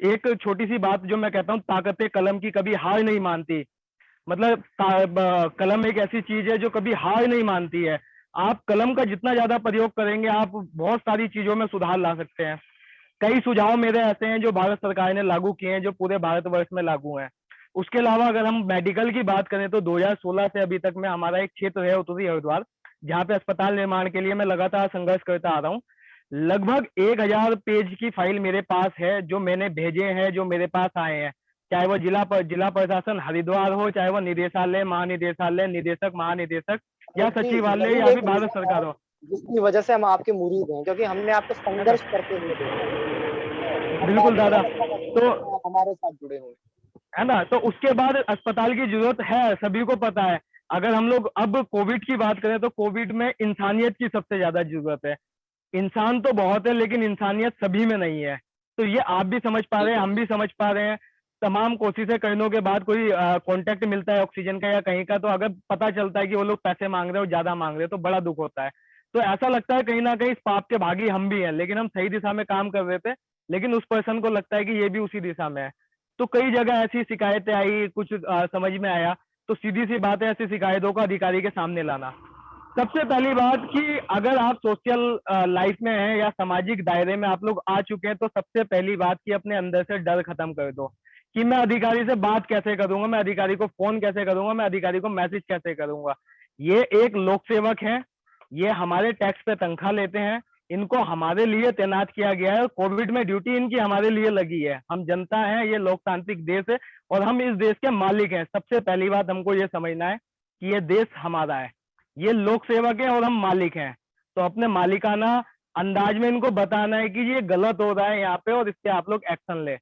एक छोटी सी बात जो मैं कहता हूँ, ताकत कलम की कभी हार नहीं मानती। मतलब कलम एक ऐसी चीज है जो कभी हार नहीं मानती है। आप कलम का जितना ज्यादा प्रयोग करेंगे, आप बहुत सारी चीजों में सुधार ला सकते हैं। कई सुझाव मेरे ऐसे हैं जो भारत सरकार ने लागू किए हैं, जो पूरे भारतवर्ष में लागू हैं। उसके अलावा अगर हम मेडिकल की बात करें तो 2016 से अभी तक में हमारा एक क्षेत्र है उत्तरी हरिद्वार, जहाँ पे अस्पताल निर्माण के लिए मैं लगातार संघर्ष करता आ रहा हूँ। लगभग 1000 पेज की फाइल मेरे पास है जो मैंने भेजे हैं, जो मेरे पास आए हैं। चाहे वो जिला प्रशासन हरिद्वार हो, चाहे वो निदेशालय, महानिदेशालय, निदेशक, महानिदेशक या सचिवालय यही या एक फिर भारत रीजन है सरकार हो। जिसकी वजह से हम आपके मुरीद हैं, क्योंकि हमने आपको है ना? संघर्ष करते हुए देखा है। अब बिल्कुल मुझे दादा। लगता है तो कि आप हमारे साथ जुड़े हुए हैं। है ना, तो उसके बाद अस्पताल की जरूरत है, सभी को पता है। अगर हम लोग अब कोविड की बात करें तो कोविड में इंसानियत की सबसे ज्यादा जरूरत है। इंसान तो बहुत है लेकिन इंसानियत सभी में नहीं है। तो ये आप भी समझ पा रहे हैं, हम भी समझ पा रहे हैं। तमाम कोशिशें करने के बाद कोई कांटेक्ट मिलता है ऑक्सीजन का या कहीं का, तो अगर पता चलता है कि वो लोग पैसे मांग रहे हो, ज्यादा मांग रहे हो, तो बड़ा दुख होता है। तो ऐसा लगता है कहीं ना कहीं इस पाप के भागी हम भी हैं, लेकिन हम सही दिशा में काम कर रहे थे, लेकिन उस पर्सन को लगता है कि ये भी उसी दिशा में है। तो कई जगह ऐसी शिकायतें आई, कुछ समझ में आया। तो सीधी सी बात है, ऐसी शिकायतों को अधिकारी के सामने लाना। सबसे पहली बात कि अगर आप सोशल लाइफ में हैं या सामाजिक दायरे में आप लोग आ चुके हैं, तो सबसे पहली बात कि अपने अंदर से डर खत्म कर दो कि मैं अधिकारी से बात कैसे करूंगा, मैं अधिकारी को फोन कैसे करूंगा, मैं अधिकारी को मैसेज कैसे करूंगा। ये एक लोक सेवक है, ये हमारे टैक्स पे तनख्वाह लेते हैं, इनको हमारे लिए तैनात किया गया है। कोविड में ड्यूटी इनकी हमारे लिए लगी है। हम जनता है, ये लोकतांत्रिक देश है और हम इस देश के मालिक हैं। सबसे पहली बात हमको ये समझना है कि ये देश हमारा है, ये लोक सेवक है और हम मालिक हैं। तो अपने मालिकाना अंदाज में इनको बताना है कि ये गलत हो रहा है यहाँ पे और इस पे आप लोग एक्शन ले।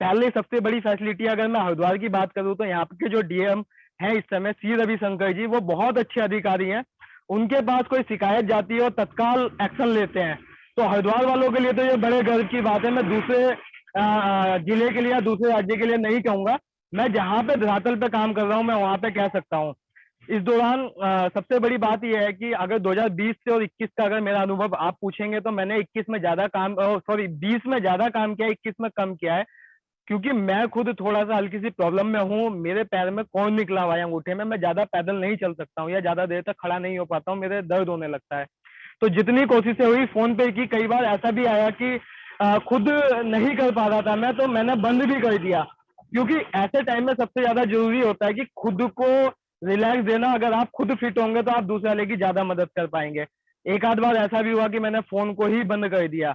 पहले सबसे बड़ी फैसिलिटी अगर मैं हरिद्वार की बात करूं तो यहाँ के जो डीएम हैं इस समय, सी रविशंकर जी, वो बहुत अच्छे अधिकारी हैं। उनके पास कोई शिकायत जाती है और तत्काल एक्शन लेते हैं। तो हरिद्वार वालों के लिए तो ये बड़े गर्व की बात है। मैं दूसरे जिले के लिए या दूसरे राज्य के लिए नहीं कहूंगा, मैं जहां पे धरातल पे काम कर रहा हूँ मैं वहां पे कह सकता हूँ। इस दौरान सबसे बड़ी बात यह है कि अगर 2020 से और 21 का अगर मेरा अनुभव आप पूछेंगे तो मैंने 21 में ज्यादा काम, 20 में ज्यादा काम किया, 21 में कम किया है। क्योंकि मैं खुद थोड़ा सा हल्की सी प्रॉब्लम में हूँ, मेरे पैर में कौन निकला हुआ है अंगूठे में, मैं ज्यादा पैदल नहीं चल सकता हूँ या ज्यादा देर तक खड़ा नहीं हो पाता हूँ, मेरे दर्द होने लगता है। तो जितनी कोशिशें हुई फोन पे की, कई बार ऐसा भी आया कि खुद नहीं कर पा रहा था मैं, तो मैंने बंद भी कर दिया, क्योंकि ऐसे टाइम में सबसे ज्यादा जरूरी होता है कि खुद को रिलैक्स देना। अगर आप खुद फिट होंगे तो आप दूसरे वाले की ज्यादा मदद कर पाएंगे। एक आध बार ऐसा भी हुआ कि मैंने फोन को ही बंद कर दिया,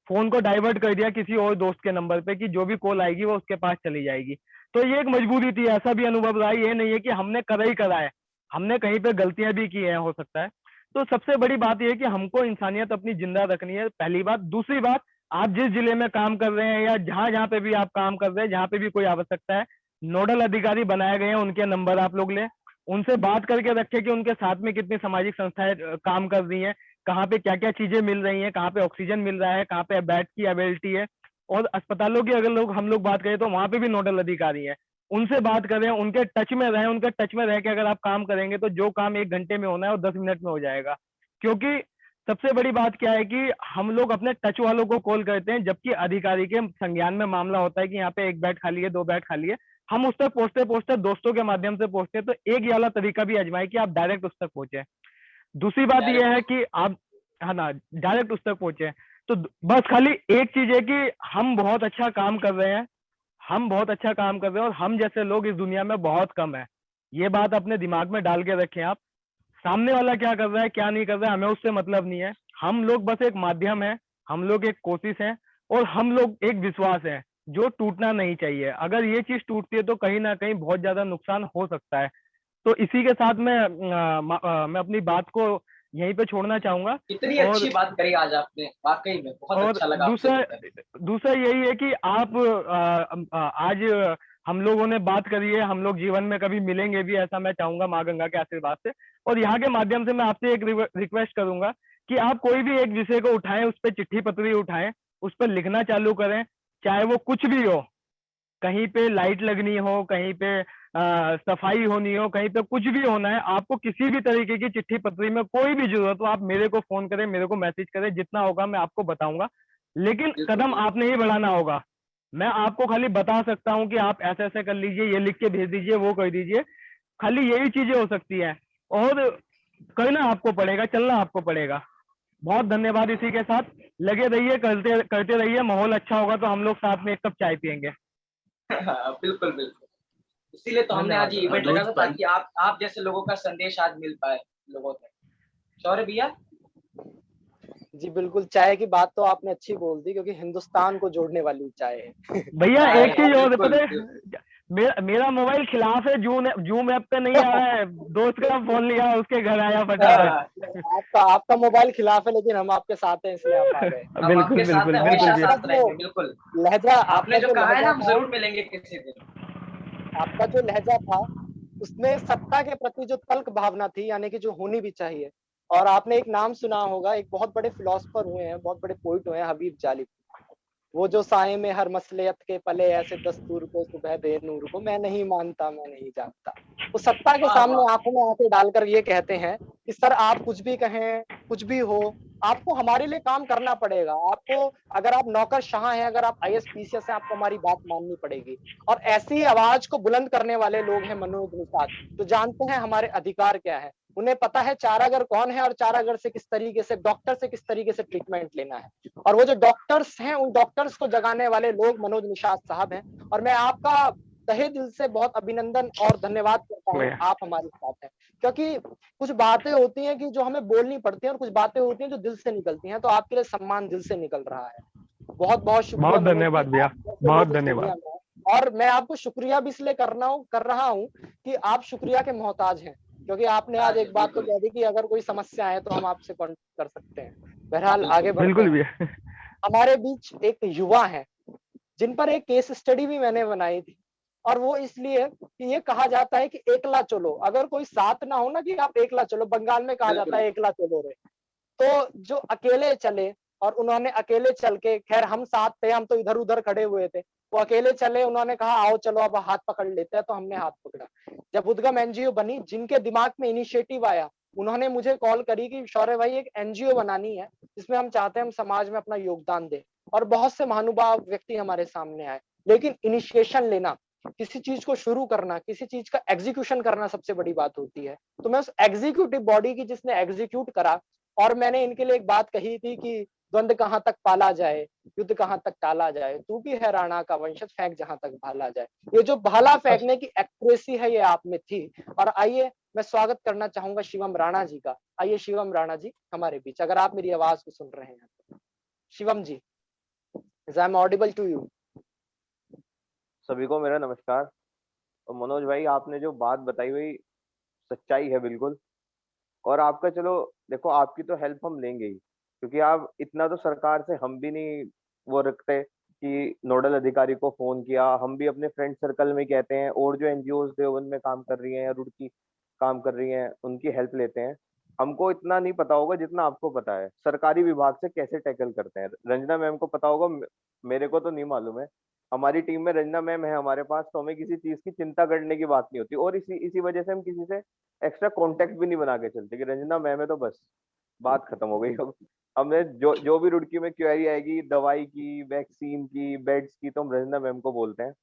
फोन को डाइवर्ट कर दिया किसी और दोस्त के नंबर पे कि जो भी कॉल आएगी वो उसके पास चली जाएगी। तो ये एक मजबूरी थी, ऐसा भी अनुभव रहा, ये नहीं है कि हमने करा ही करा है, हमने कहीं पे गलतियां भी की हैं, हो सकता है। तो सबसे बड़ी बात यह है कि हमको इंसानियत अपनी जिंदा रखनी है, पहली बात। दूसरी बात, आप जिस जिले में काम कर रहे हैं या जहां जहां पे भी आप काम कर रहे हैं, जहां पे भी कोई आवश्यकता है, नोडल अधिकारी बनाए गए हैं, उनके नंबर आप लोग लें, उनसे बात करके रखें कि उनके साथ में कितनी सामाजिक संस्थाएं काम कर रही हैं, कहाँ पे क्या क्या चीजें मिल रही हैं, कहाँ पे ऑक्सीजन मिल रहा है, कहाँ पे बेड की अवेलेबिलिटी है। और अस्पतालों की अगर हम लोग बात करें तो वहां पे भी नोडल अधिकारी हैं, उनसे बात करें, उनके टच में रहें। उनके टच में रह के अगर आप काम करेंगे तो जो काम 1 घंटे में होना है वो 10 मिनट में हो जाएगा। क्योंकि सबसे बड़ी बात क्या है कि हम लोग अपने टच वालों को कॉल करते हैं, जबकि अधिकारी के संज्ञान में मामला होता है कि यहाँ पे 1 बेड खाली है, 2 बेड खाली है, हम उस तक पहुंचते पहुंचते दोस्तों के माध्यम से पहुंचते हैं। तो एक ये वाला तरीका भी आजमाए कि आप डायरेक्ट उस तक पहुंचे। दूसरी बात यह है कि आप, है ना, डायरेक्ट उस तक पहुंचे। तो बस खाली एक चीज है कि हम बहुत अच्छा काम कर रहे हैं, हम बहुत अच्छा काम कर रहे हैं, और हम जैसे लोग इस दुनिया में बहुत कम है। ये बात अपने दिमाग में डाल के रखें आप। सामने वाला क्या कर रहा है क्या नहीं कर रहा है हमें उससे मतलब नहीं है, हम लोग बस एक माध्यम है, हम लोग एक कोशिश है, और हम लोग एक विश्वास है जो टूटना नहीं चाहिए। अगर ये चीज टूटती है तो कहीं ना कहीं बहुत ज्यादा नुकसान हो सकता है। तो इसी के साथ मैं अपनी बात को यहीं पे छोड़ना चाहूंगा। इतनी और अच्छी बात करी आज आपने, वाकई में बहुत और अच्छा लगा आपसे दूसरा मिलकर। दूसरा यही है कि आप आज हम लोगों ने बात करी है, हम लोग जीवन में कभी मिलेंगे भी, ऐसा मैं चाहूंगा माँ गंगा के आशीर्वाद से। और यहाँ के माध्यम से मैं आपसे एक रिक्वेस्ट करूंगा कि आप कोई भी एक विषय को उठाएं, उस पर चिट्ठी पत्री उठाएं, उस पर लिखना चालू करें, चाहे वो कुछ भी हो। कहीं पे लाइट लगनी हो, कहीं पे सफाई होनी हो, कहीं पे कुछ भी होना है, आपको किसी भी तरीके की चिट्ठी पत्री में कोई भी जरूरत हो, आप मेरे को फोन करें, मेरे को मैसेज करें, जितना होगा मैं आपको बताऊंगा। लेकिन बिल्कुल कदम बिल्कुल। आपने ही बढ़ाना होगा। मैं आपको खाली बता सकता हूँ कि आप ऐसे ऐसे कर लीजिए, ये लिख के भेज दीजिए, वो कर दीजिए, खाली यही चीजें हो सकती है। और करना आपको पड़ेगा, चलना आपको पड़ेगा। बहुत धन्यवाद। इसी के साथ लगे रहिए, करते करते रहिए, माहौल अच्छा होगा तो हम लोग साथ में एक कप चाय पियेंगे। बिल्कुल बिल्कुल, इसीलिए तो हमने आज धन्यवाद ये धन्यवाद। इवेंट रखा था अनुज ताकि आप जैसे लोगों का संदेश आज मिल पाए लोगों तक। शौर्य भैया। जी बिल्कुल, चाय की बात तो आपने अच्छी बोल दी, क्योंकि हिंदुस्तान को जोड़ने वाली चाय है। भैया चाय एक चीज और बिल्कुल पता है, मेरा मोबाइल खिलाफ है, जूम ऐप पे नहीं आ रहा है, दोस्त का फोन लिया उसके घर आया फटाफट। आपका आपका मोबाइल खिलाफ है, लेकिन हम आपके साथ हैं, इसलिए आप आ गए। हम आपके बिल्कुल साथ बिल्कुल हैं, बिल्कुल हमेशा भैया। आपका साथ जो रहेंगे। बिल्कुल, लहजा आपने आपका जो जो कहा है ना, लहजा हम था, जरूर मिलेंगे किसी दिन। आपका जो लहजा था, उसमें सत्ता के प्रति जो तल्ख भावना थी, यानी कि जो होनी भी चाहिए। और आपने एक नाम सुना होगा, एक बहुत बड़े फिलोसोफर हुए हैं, बहुत बड़े पोइट हुए हैं, हबीब जालिब। वो जो साए में हर मसलियत के पले, ऐसे दस्तूर को सुबह दे नूर को, मैं नहीं मानता मैं नहीं जानता। वो सत्ता के वाह वाह। सामने आंखों में आंखें डालकर ये कहते हैं कि सर, आप कुछ भी कहें, कुछ भी हो, आपको हमारे लिए काम करना पड़ेगा। आपको, अगर आप नौकरशाह हैं, अगर आप आईएएस पीसीएस हैं, आपको हमारी बात माननी पड़ेगी। और ऐसी आवाज को बुलंद करने वाले लोग हैं मनोज निषाद, जो जानते हैं हमारे अधिकार क्या है। उन्हें पता है चारागर कौन है, और चारागर से किस तरीके से, डॉक्टर से किस तरीके से ट्रीटमेंट लेना है। और वो जो डॉक्टर्स हैं, उन डॉक्टर्स को जगाने वाले लोग मनोज निषाद साहब हैं। और मैं आपका तहे दिल से बहुत अभिनंदन और धन्यवाद करता हूँ, आप हमारे साथ हैं। क्योंकि कुछ बातें होती हैं कि जो हमें बोलनी पड़ती हैं, और कुछ बातें होती हैं जो दिल से निकलती हैं। तो आपके लिए सम्मान दिल से निकल रहा है। बहुत बहुत शुक्रिया बहुत मनोज जी, धन्यवाद भैया, आप जैसे बहुत लोग इस धन्यवाद। दुनिया में हैं। और मैं आपको शुक्रिया भी इसलिए कर रहा हूँ कि आप शुक्रिया के मोहताज हैं। क्योंकि आपने आज एक बात तो बिल्कुल कह दी कि अगर कोई समस्या है तो हम आपसे कॉन्टेक्ट कर सकते हैं। बहरहाल आगे बिल्कुल। बढ़ते बिल्कुल हैं। भैया। हमारे बीच एक युवा है, जिन पर एक केस स्टडी भी मैंने बनाई थी। और वो इसलिए कि ये कहा जाता है कि एकला चलो, अगर कोई साथ ना हो ना, कि आप एकला चलो, बंगाल में कहा जाता बिल्कुल है एकला चलो रे। तो जो अकेले चले, और उन्होंने अकेले चल के, खैर हम साथ थे, हम तो इधर उधर खड़े हुए थे, वो अकेले चले, उन्होंने कहा आओ चलो अब हाथ पकड़ लेते हैं, तो हमने हाथ पकड़ा। जब उद्गम एनजीओ बनी, जिनके दिमाग में इनिशिएटिव आया, उन्होंने मुझे कॉल करी कि शौर्य भाई, एक एनजीओ बनानी है, जिसमें हम चाहते हैं हम समाज में अपना योगदान दें। और बहुत से महानुभाव व्यक्ति हमारे सामने आए, लेकिन इनिशिएशन लेना, किसी चीज को शुरू करना, किसी चीज का एग्जीक्यूशन करना सबसे बड़ी बात होती है। तो मैं उस एग्जीक्यूटिव बॉडी की जिसने एग्जीक्यूट करा, और मैंने इनके लिए एक बात कही थी कि द्वंद कहाँ तक पाला जाए, युद्ध कहाँ तक टाला जाए, तू भी है राणा का वंशज, फेंक जहां तक भाला जाए। ये जो भाला फेंकने की एक्यूरेसी है ये आप में थी। और आइए मैं स्वागत करना चाहूंगा शिवम राणा जी का। आइए शिवम राणा जी हमारे बीच, अगर आप मेरी आवाज को सुन रहे हैं तो। Shivam ji, I am audible to you? सभी को मेरा नमस्कार। और मनोज भाई, आपने जो बात बताई हुई सच्चाई है बिल्कुल। और आपका, चलो देखो, आपकी तो हेल्प हम लेंगे ही, क्योंकि आप इतना तो सरकार से हम भी नहीं वो रखते कि नोडल अधिकारी को फोन किया। हम भी अपने फ्रेंड सर्कल में कहते हैं, और जो एनजीओज देवबंद में काम कर रही हैं या रुड़की काम कर रही हैं उनकी हेल्प लेते हैं। हमको इतना नहीं पता होगा जितना आपको पता है सरकारी विभाग से कैसे टैकल करते हैं। रंजना मैम को पता होगा, मेरे को तो नहीं मालूम है। हमारी टीम में रंजना मैम है हमारे पास, तो हमें किसी चीज की चिंता करने की बात नहीं होती। और इसी इसी वजह से हम किसी से एक्स्ट्रा कांटेक्ट भी नहीं बना के चलते कि रंजना मैम है तो बस बात खत्म हो गई। अब हमें जो जो भी रुड़की में क्वेरी आएगी, दवाई की, वैक्सीन की, बेड्स की, तो हम रंजना मैम को बोलते हैं।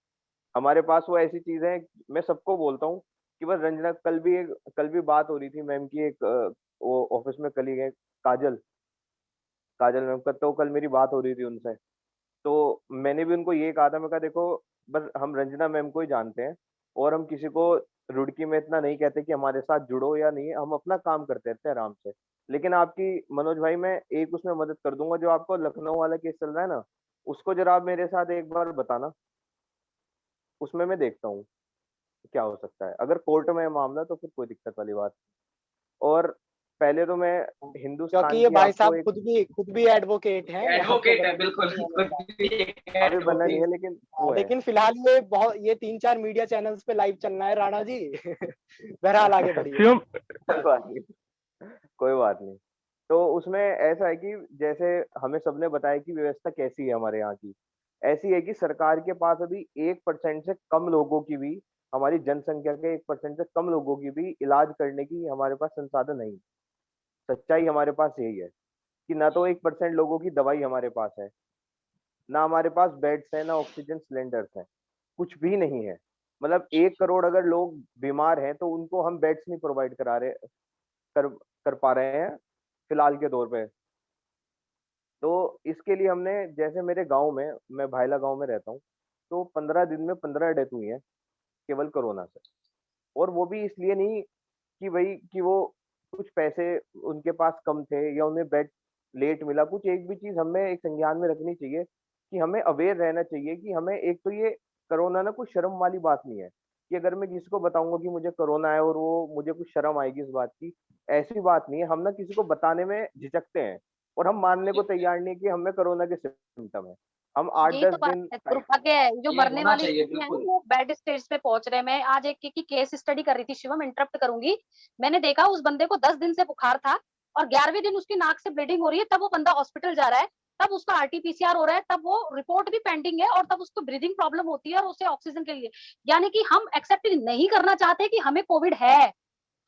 हमारे पास वो ऐसी चीज है, मैं सबको बोलता हूँ कि बस रंजना, कल भी बात हो रही थी मैम की, एक वो ऑफिस में कलीग है, काजल काजल मैम का, तो कल मेरी बात हो रही थी उनसे। तो मैंने भी उनको ये कहा था, मैं कहा देखो, बस हम रंजना मैम को ही जानते हैं, और हम किसी को रुड़की में इतना नहीं कहते कि हमारे साथ जुड़ो या नहीं, हम अपना काम करते रहते हैं आराम से। लेकिन आपकी, मनोज भाई, मैं एक उसमें मदद कर दूंगा। जो आपको लखनऊ वाला केस चल रहा है ना, उसको जरा आप मेरे साथ एक बार बताना। उसमें मैं देखता हूँ क्या हो सकता है। अगर कोर्ट में है मामला तो फिर कोई दिक्कत वाली बात नहीं। और पहले तो मैं क्योंकि हिंदुस्तान ये की भाई आपको साहब एक, खुद भी एडवोकेट हैं, मैं आपको एडवोकेट है, बिल्कुल खुद भी एक अभी बना नहीं एडवोकेट। है लेकिन वो है। लेकिन फिलहाल ये 3-4 मीडिया चैनल्स पे लाइव चल रहा है राणा जी। बहरहाल आगे बढ़िए। शिवम, कोई बात नहीं, कोई बात नहीं। तो उसमें ऐसा है कि जैसे हमें सबने बताया कि व्यवस्था कैसी है हमारे यहाँ की, ऐसी है कि सरकार के पास अभी 1% से कम लोगों की भी, हमारी जनसंख्या के 1% से कम लोगों की भी इलाज करने की हमारे पास संसाधन नहीं। सच्चाई हमारे पास यही है कि ना तो 1% लोगों की दवाई हमारे पास है, ना हमारे पास बेड्स है, ना ऑक्सीजन सिलेंडर्स हैं, कुछ भी नहीं है। मतलब 1 करोड़ अगर लोग बीमार हैं तो उनको हम बेड्स नहीं प्रोवाइड करा रहे, कर कर पा रहे हैं फिलहाल के दौर पे। तो इसके लिए हमने, जैसे मेरे गांव में, मैं भायला गांव में रहता हूँ, तो 15 दिन में 15 डेथ हुई है केवल कोरोना से। और वो भी इसलिए नहीं कि भाई कि वो कुछ पैसे उनके पास कम थे या उन्हें बेड लेट मिला कुछ। एक भी चीज हमें एक संज्ञान में रखनी चाहिए कि हमें अवेयर रहना चाहिए कि हमें, एक तो ये कोरोना ना कोई शर्म वाली बात नहीं है कि अगर मैं किसी को बताऊंगा कि मुझे कोरोना है और वो मुझे कुछ शर्म आएगी इस बात की। ऐसी बात नहीं है। हम ना किसी को बताने में झिझकते हैं, और हम मानने को तैयार नहीं कि हमें कोरोना के सिम्टम है। हम आठ यही दस तो बात दिन है, दुर्भाग्य है। जो ये मरने होना वाली चाहिए स्थिति है ना, बिल्कुल। वो बेड स्टेज पे पहुंच रहे हैं। मैं आज एक की केस स्टडी कर रही थी शिवम, इंटरप्ट करूंगी। मैंने देखा उस बंदे को 10 दिन से बुखार था, और 11वें दिन उसकी नाक से ब्लीडिंग हो रही है, तब वो बंदा हॉस्पिटल जा रहा है, तब उसका आरटीपीसीआर हो रहा है, तब वो रिपोर्ट भी पेंडिंग है, और तब उसको ब्रीदिंग प्रॉब्लम होती है और उसे ऑक्सीजन के लिए। यानी कि हम एक्सेप्ट नहीं करना चाहते कि हमें कोविड है,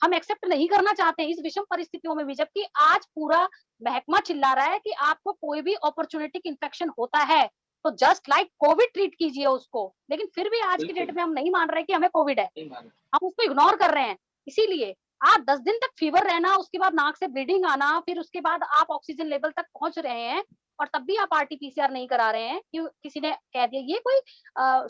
हम एक्सेप्ट नहीं करना चाहते इस विषम परिस्थितियों में भी, जबकि आज पूरा महकमा चिल्ला रहा है कि आपको कोई भी अपॉर्चुनिटिक इन्फेक्शन होता है तो जस्ट लाइक कोविड ट्रीट कीजिए उसको। लेकिन फिर भी आज की बिल्कुल डेट में हम नहीं मान रहे कि हमें कोविड है, नहीं मालूम। हम उसको इग्नोर कर रहे हैं। इसीलिए आप 10 दिन तक फीवर रहना, उसके बाद नाक से ब्लीडिंग आना, फिर उसके बाद आप ऑक्सीजन लेवल तक पहुंच रहे हैं, और तब भी आप आरटीपीसीआर नहीं करा रहे हैं कि किसी ने कह दिया। ये कोई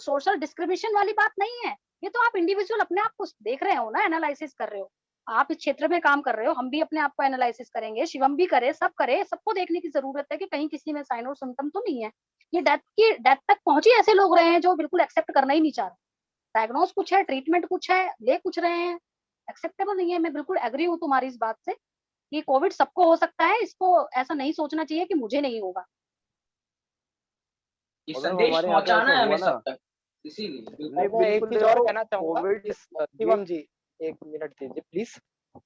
सोशल डिस्क्रिमिनेशन वाली बात नहीं है। ये तो आप इंडिविजुअल अपने आप को देख रहे हो ना, एनालिसिस कर रहे हो। आप इस क्षेत्र में काम कर रहे हो, हम भी अपने आप को एनालिसिस करेंगे, शिवम भी करे, सब करे। सबको देखने की जरूरत है कि कहीं किसी में साइन और सिम्टम तो नहीं है। ये डेथ तक पहुंची ऐसे लोग रहे हैं जो बिल्कुल एक्सेप्ट करना ही नहीं चाह रहे। डायग्नोस कुछ है, ट्रीटमेंट कुछ है, ले कुछ रहे हैं, एक्सेप्टेबल नहीं है। मैं बिल्कुल एग्री हूँ तुम्हारी इस बात से कि कोविड सबको हो सकता है, इसको ऐसा नहीं सोचना चाहिए कि मुझे नहीं होगा। ये मगर संदेश हमारे यहाँ पे पहुंचाना ऐसा है हुआ हमें ना। सब तक, इसीलिए बिल्कुल। नहीं, और मैं एक बिल्कुल चीज और देखो, कहना चाहूंगा कोविड इस ये, शिवम जी, 1 मिनट दीजिए प्लीज।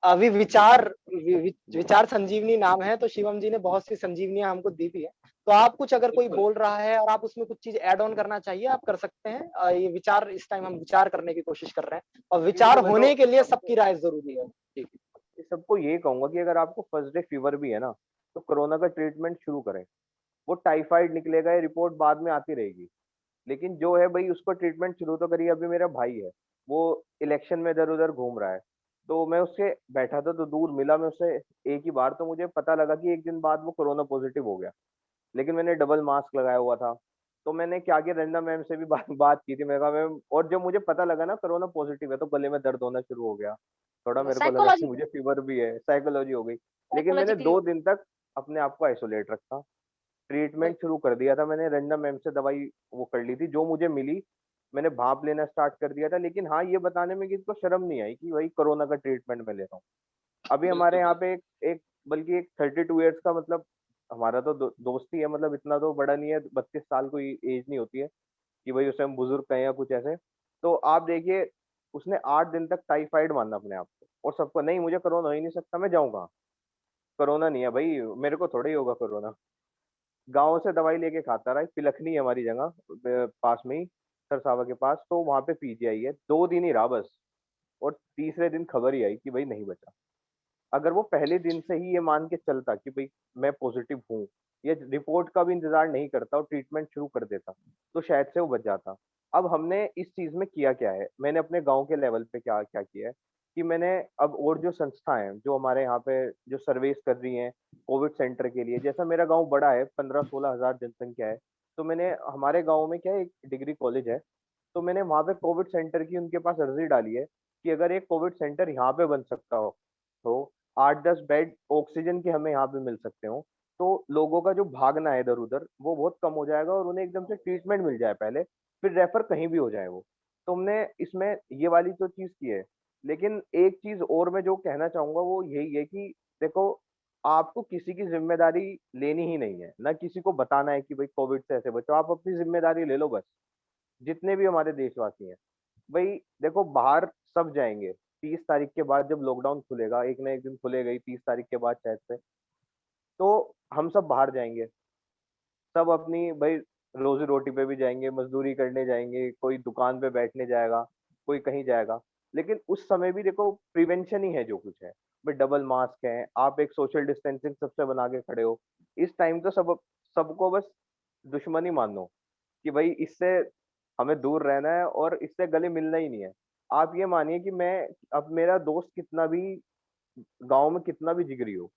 अभी विचार संजीवनी नाम है, तो शिवम जी ने बहुत सी संजीवनियां हमको दी भी है। तो आप कुछ, अगर कोई बिल्कुल बोल रहा है और आप उसमें कुछ चीज ऐड ऑन करना चाहिए, आप कर सकते हैं। ये विचार, इस टाइम हम विचार करने की कोशिश कर रहे हैं, और नहीं विचार देखो, मैं तो होने के लिए सबकी सबको राय जरूरी है। ठीक सबको ये कहूंगा कि अगर आपको फर्स्ट डे फीवर भी है ना, तो कोरोना का ट्रीटमेंट शुरू करें। वो टाइफाइड निकलेगा, ये रिपोर्ट बाद में आती रहेगी। लेकिन जो है भाई उसको ट्रीटमेंट शुरू तो करिए। अभी मेरा भाई है, वो इलेक्शन में इधर उधर घूम रहा है, तो मैं उससे बैठा था तो दूर मिला मैं उससे एक ही बार, तो मुझे पता लगा कि एक दिन बाद वो कोरोना पॉजिटिव हो गया। लेकिन मैंने डबल मास्क लगाया हुआ था। तो मैंने क्या किया, रंजना मैम से भी बात की थी। मैंने कहा मैम, और जब मुझे पता लगा ना कोरोना पॉजिटिव है तो गले में दर्द होना शुरू हो गया। थोड़ा मेरे को लगा कि साइकोलॉजी मुझे फीवर भी है, साइकोलॉजी हो गई। लेकिन मैंने साइकोलॉजिकली 2 दिन तक अपने आप को आइसोलेट रखा, ट्रीटमेंट शुरू कर दिया था मैंने। रंजना मैम से दवाई वो कर ली थी जो मुझे मिली, मैंने भाप लेना स्टार्ट कर दिया था। लेकिन हाँ, ये बताने में किसी को शर्म नहीं आई कि भाई कोरोना का ट्रीटमेंट मैं ले रहा हूँ। अभी हमारे यहाँ पे एक बल्कि एक 32 इयर्स का, मतलब हमारा तो दोस्ती है, मतलब इतना तो बड़ा नहीं है, 32 साल कोई एज नहीं होती है कि भाई उसे हम बुजुर्ग कहें या कुछ ऐसे। तो आप देखिए, उसने 8 दिन तक टाइफाइड माना अपने आप को, और सबको नहीं मुझे कोरोना हो ही नहीं सकता, मैं जाऊंगा। कोरोना नहीं है भाई, मेरे को थोड़ा ही होगा कोरोना। गाँव से दवाई लेके खाता रहा। पिलखनी है हमारी जगह, पास में ही, सरसावा के पास। तो वहां पे पीजीआई है, 2 दिन ही रहा बस, और तीसरे दिन खबर ही आई कि भाई नहीं बचा। अगर वो पहले दिन से ही ये मान के चलता कि भाई मैं पॉजिटिव हूँ, ये रिपोर्ट का भी इंतजार नहीं करता और ट्रीटमेंट शुरू कर देता, तो शायद से वो बच जाता। अब हमने इस चीज में किया क्या है, मैंने अपने गांव के लेवल पे क्या क्या किया है कि मैंने अब, और जो संस्थाएं हैं जो हमारे यहाँ पे जो सर्वेस कर रही हैं कोविड सेंटर के लिए, जैसा मेरा गाँव बड़ा है, 15-16 हजार जनसंख्या है, तो मैंने हमारे गाँव में क्या है, एक डिग्री कॉलेज है, तो मैंने वहाँ पे कोविड सेंटर की उनके पास अर्जी डाली है कि अगर एक कोविड सेंटर यहाँ पे बन सकता हो, तो 8-10 बेड ऑक्सीजन के हमें यहाँ पे मिल सकते हो, तो लोगों का जो भागना है इधर उधर वो बहुत कम हो जाएगा और उन्हें एकदम से ट्रीटमेंट मिल जाए पहले, फिर रेफर कहीं भी हो जाए वो। तो हमने इसमें ये वाली तो चीज की है। लेकिन एक चीज और मैं जो कहना चाहूंगा वो यही है कि देखो, आपको किसी की जिम्मेदारी लेनी ही नहीं है, ना किसी को बताना है कि भाई कोविड से ऐसे बचो, आप अपनी जिम्मेदारी ले लो बस। जितने भी हमारे देशवासी हैं भाई, देखो बाहर सब जाएंगे 30 तारीख के बाद, जब लॉकडाउन खुलेगा, एक ना एक दिन खुलेगा ही 30 तारीख के बाद शायद से, तो हम सब बाहर जाएंगे, सब अपनी भाई रोजी रोटी पे भी जाएंगे, मजदूरी करने जाएंगे, कोई दुकान पे बैठने जाएगा, कोई कहीं जाएगा। लेकिन उस समय भी देखो प्रिवेंशन ही है जो कुछ है भाई, डबल मास्क है, आप एक सोशल डिस्टेंसिंग सबसे बना के खड़े हो। इस टाइम तो सबको बस दुश्मन ही मान लो कि भाई इससे हमें दूर रहना है और इससे गले मिलना ही नहीं है। आप ये मानिए कि मैं, अब मेरा दोस्त कितना भी गांव में कितना भी जिगरी हो,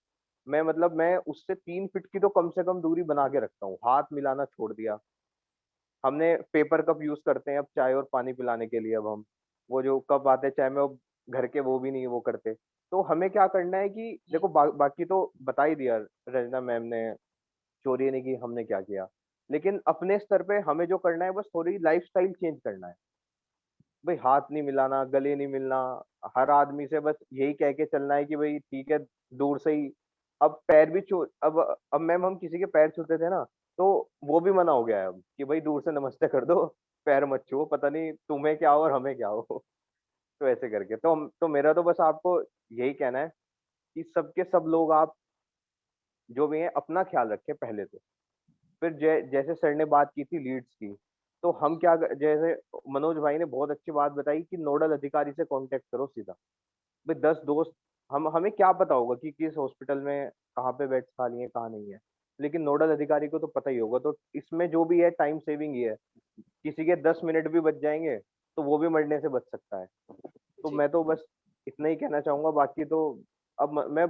मैं मतलब मैं उससे 3 फीट की तो कम से कम दूरी बना के रखता हूँ। हाथ मिलाना छोड़ दिया हमने, पेपर कप यूज करते हैं अब चाय और पानी पिलाने के लिए। अब हम वो जो कप आते हैं चाय में, वो घर के वो भी नहीं वो करते। तो हमें क्या करना है कि देखो बाकी तो बता ही दिया रजना मैम ने, चोरी ने, कि हमने क्या किया। लेकिन अपने स्तर पे हमें जो करना है बस थोड़ी लाइफस्टाइल चेंज करना है भाई, हाथ नहीं मिलाना, गले नहीं मिलना, हर आदमी से बस यही कह के चलना है कि भाई ठीक है, दूर से ही। अब पैर भी छू, अब मैम हम किसी के पैर छूते थे ना, तो वो भी मना हो गया है अब कि भाई दूर से नमस्ते कर दो, पैर मत छुओ, पता नहीं तुम्हें क्या हो और हमें क्या हो। तो ऐसे करके तो मेरा तो बस आपको यही कहना है कि सबके सब लोग, आप जो भी हैं अपना ख्याल रखें पहले तो। फिर जैसे सर ने बात की थी लीड्स की, तो हम क्या जैसे मनोज भाई ने बहुत अच्छी बात बताई कि नोडल अधिकारी से कांटेक्ट करो सीधा। भाई 10 दोस्त, हम हमें क्या पता होगा कि किस हॉस्पिटल में कहाँ पे बेड्स खाली हैं कहाँ नहीं है, लेकिन नोडल अधिकारी को तो पता ही होगा। तो इसमें जो भी है टाइम सेविंग ही है, किसी के 10 मिनट भी बच जाएंगे तो वो भी मरने से बच सकता है। तो जी मैं तो बस इतना ही कहना चाहूंगा। बाकी तो अब मैं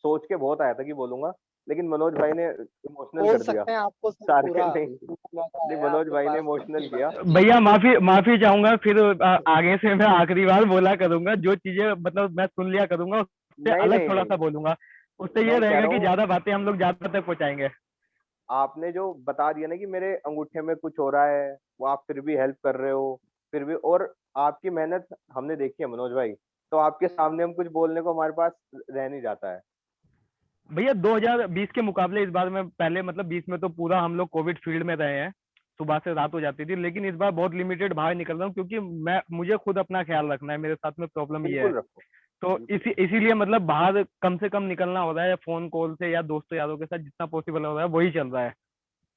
सोच के बहुत आया था कि बोलूंगा, लेकिन मनोज भाई ने इमोशनल बोल कर दिया सकते हैं आपको सर सारे पूरा नहीं, मौका नहीं है मनोज आपके भाई ने पास। इमोशनल किया। भैया माफी माफी चाहूंगा, फिर आगे से मैं आखिरी बार बोला करूंगा, जो चीजें मतलब मैं सुन लिया करूंगा उससे नहीं अलग नहीं थोड़ा नहीं, सा बोलूंगा। उससे ये मैं कह रहेगा रहा कि हूँ ज्यादा बातें हम लोग ज्यादा तक पहुंचाएंगे। आपने जो बता दिया ना कि मेरे अंगूठे में कुछ हो रहा है, वो आप फिर भी हेल्प कर रहे हो, फिर भी, और आपकी मेहनत हमने देखी है मनोज भाई, तो आपके सामने हम कुछ बोलने को हमारे पास रह नहीं जाता है। भैया 2020 के मुकाबले इस बार में, पहले मतलब 20 में तो पूरा हम लोग कोविड फील्ड में रहे हैं, सुबह से रात हो जाती थी, लेकिन इस बार बहुत लिमिटेड बाहर निकल रहा हूँ क्योंकि मुझे खुद अपना ख्याल रखना है, मेरे साथ में प्रॉब्लम ये है। बिल्कुल रखो, तो बिल्कुल। इसीलिए मतलब बाहर कम से कम निकलना हो रहा है, फोन कॉल से या दोस्तों यारों के साथ जितना पॉसिबल हो रहा है वही चल रहा है।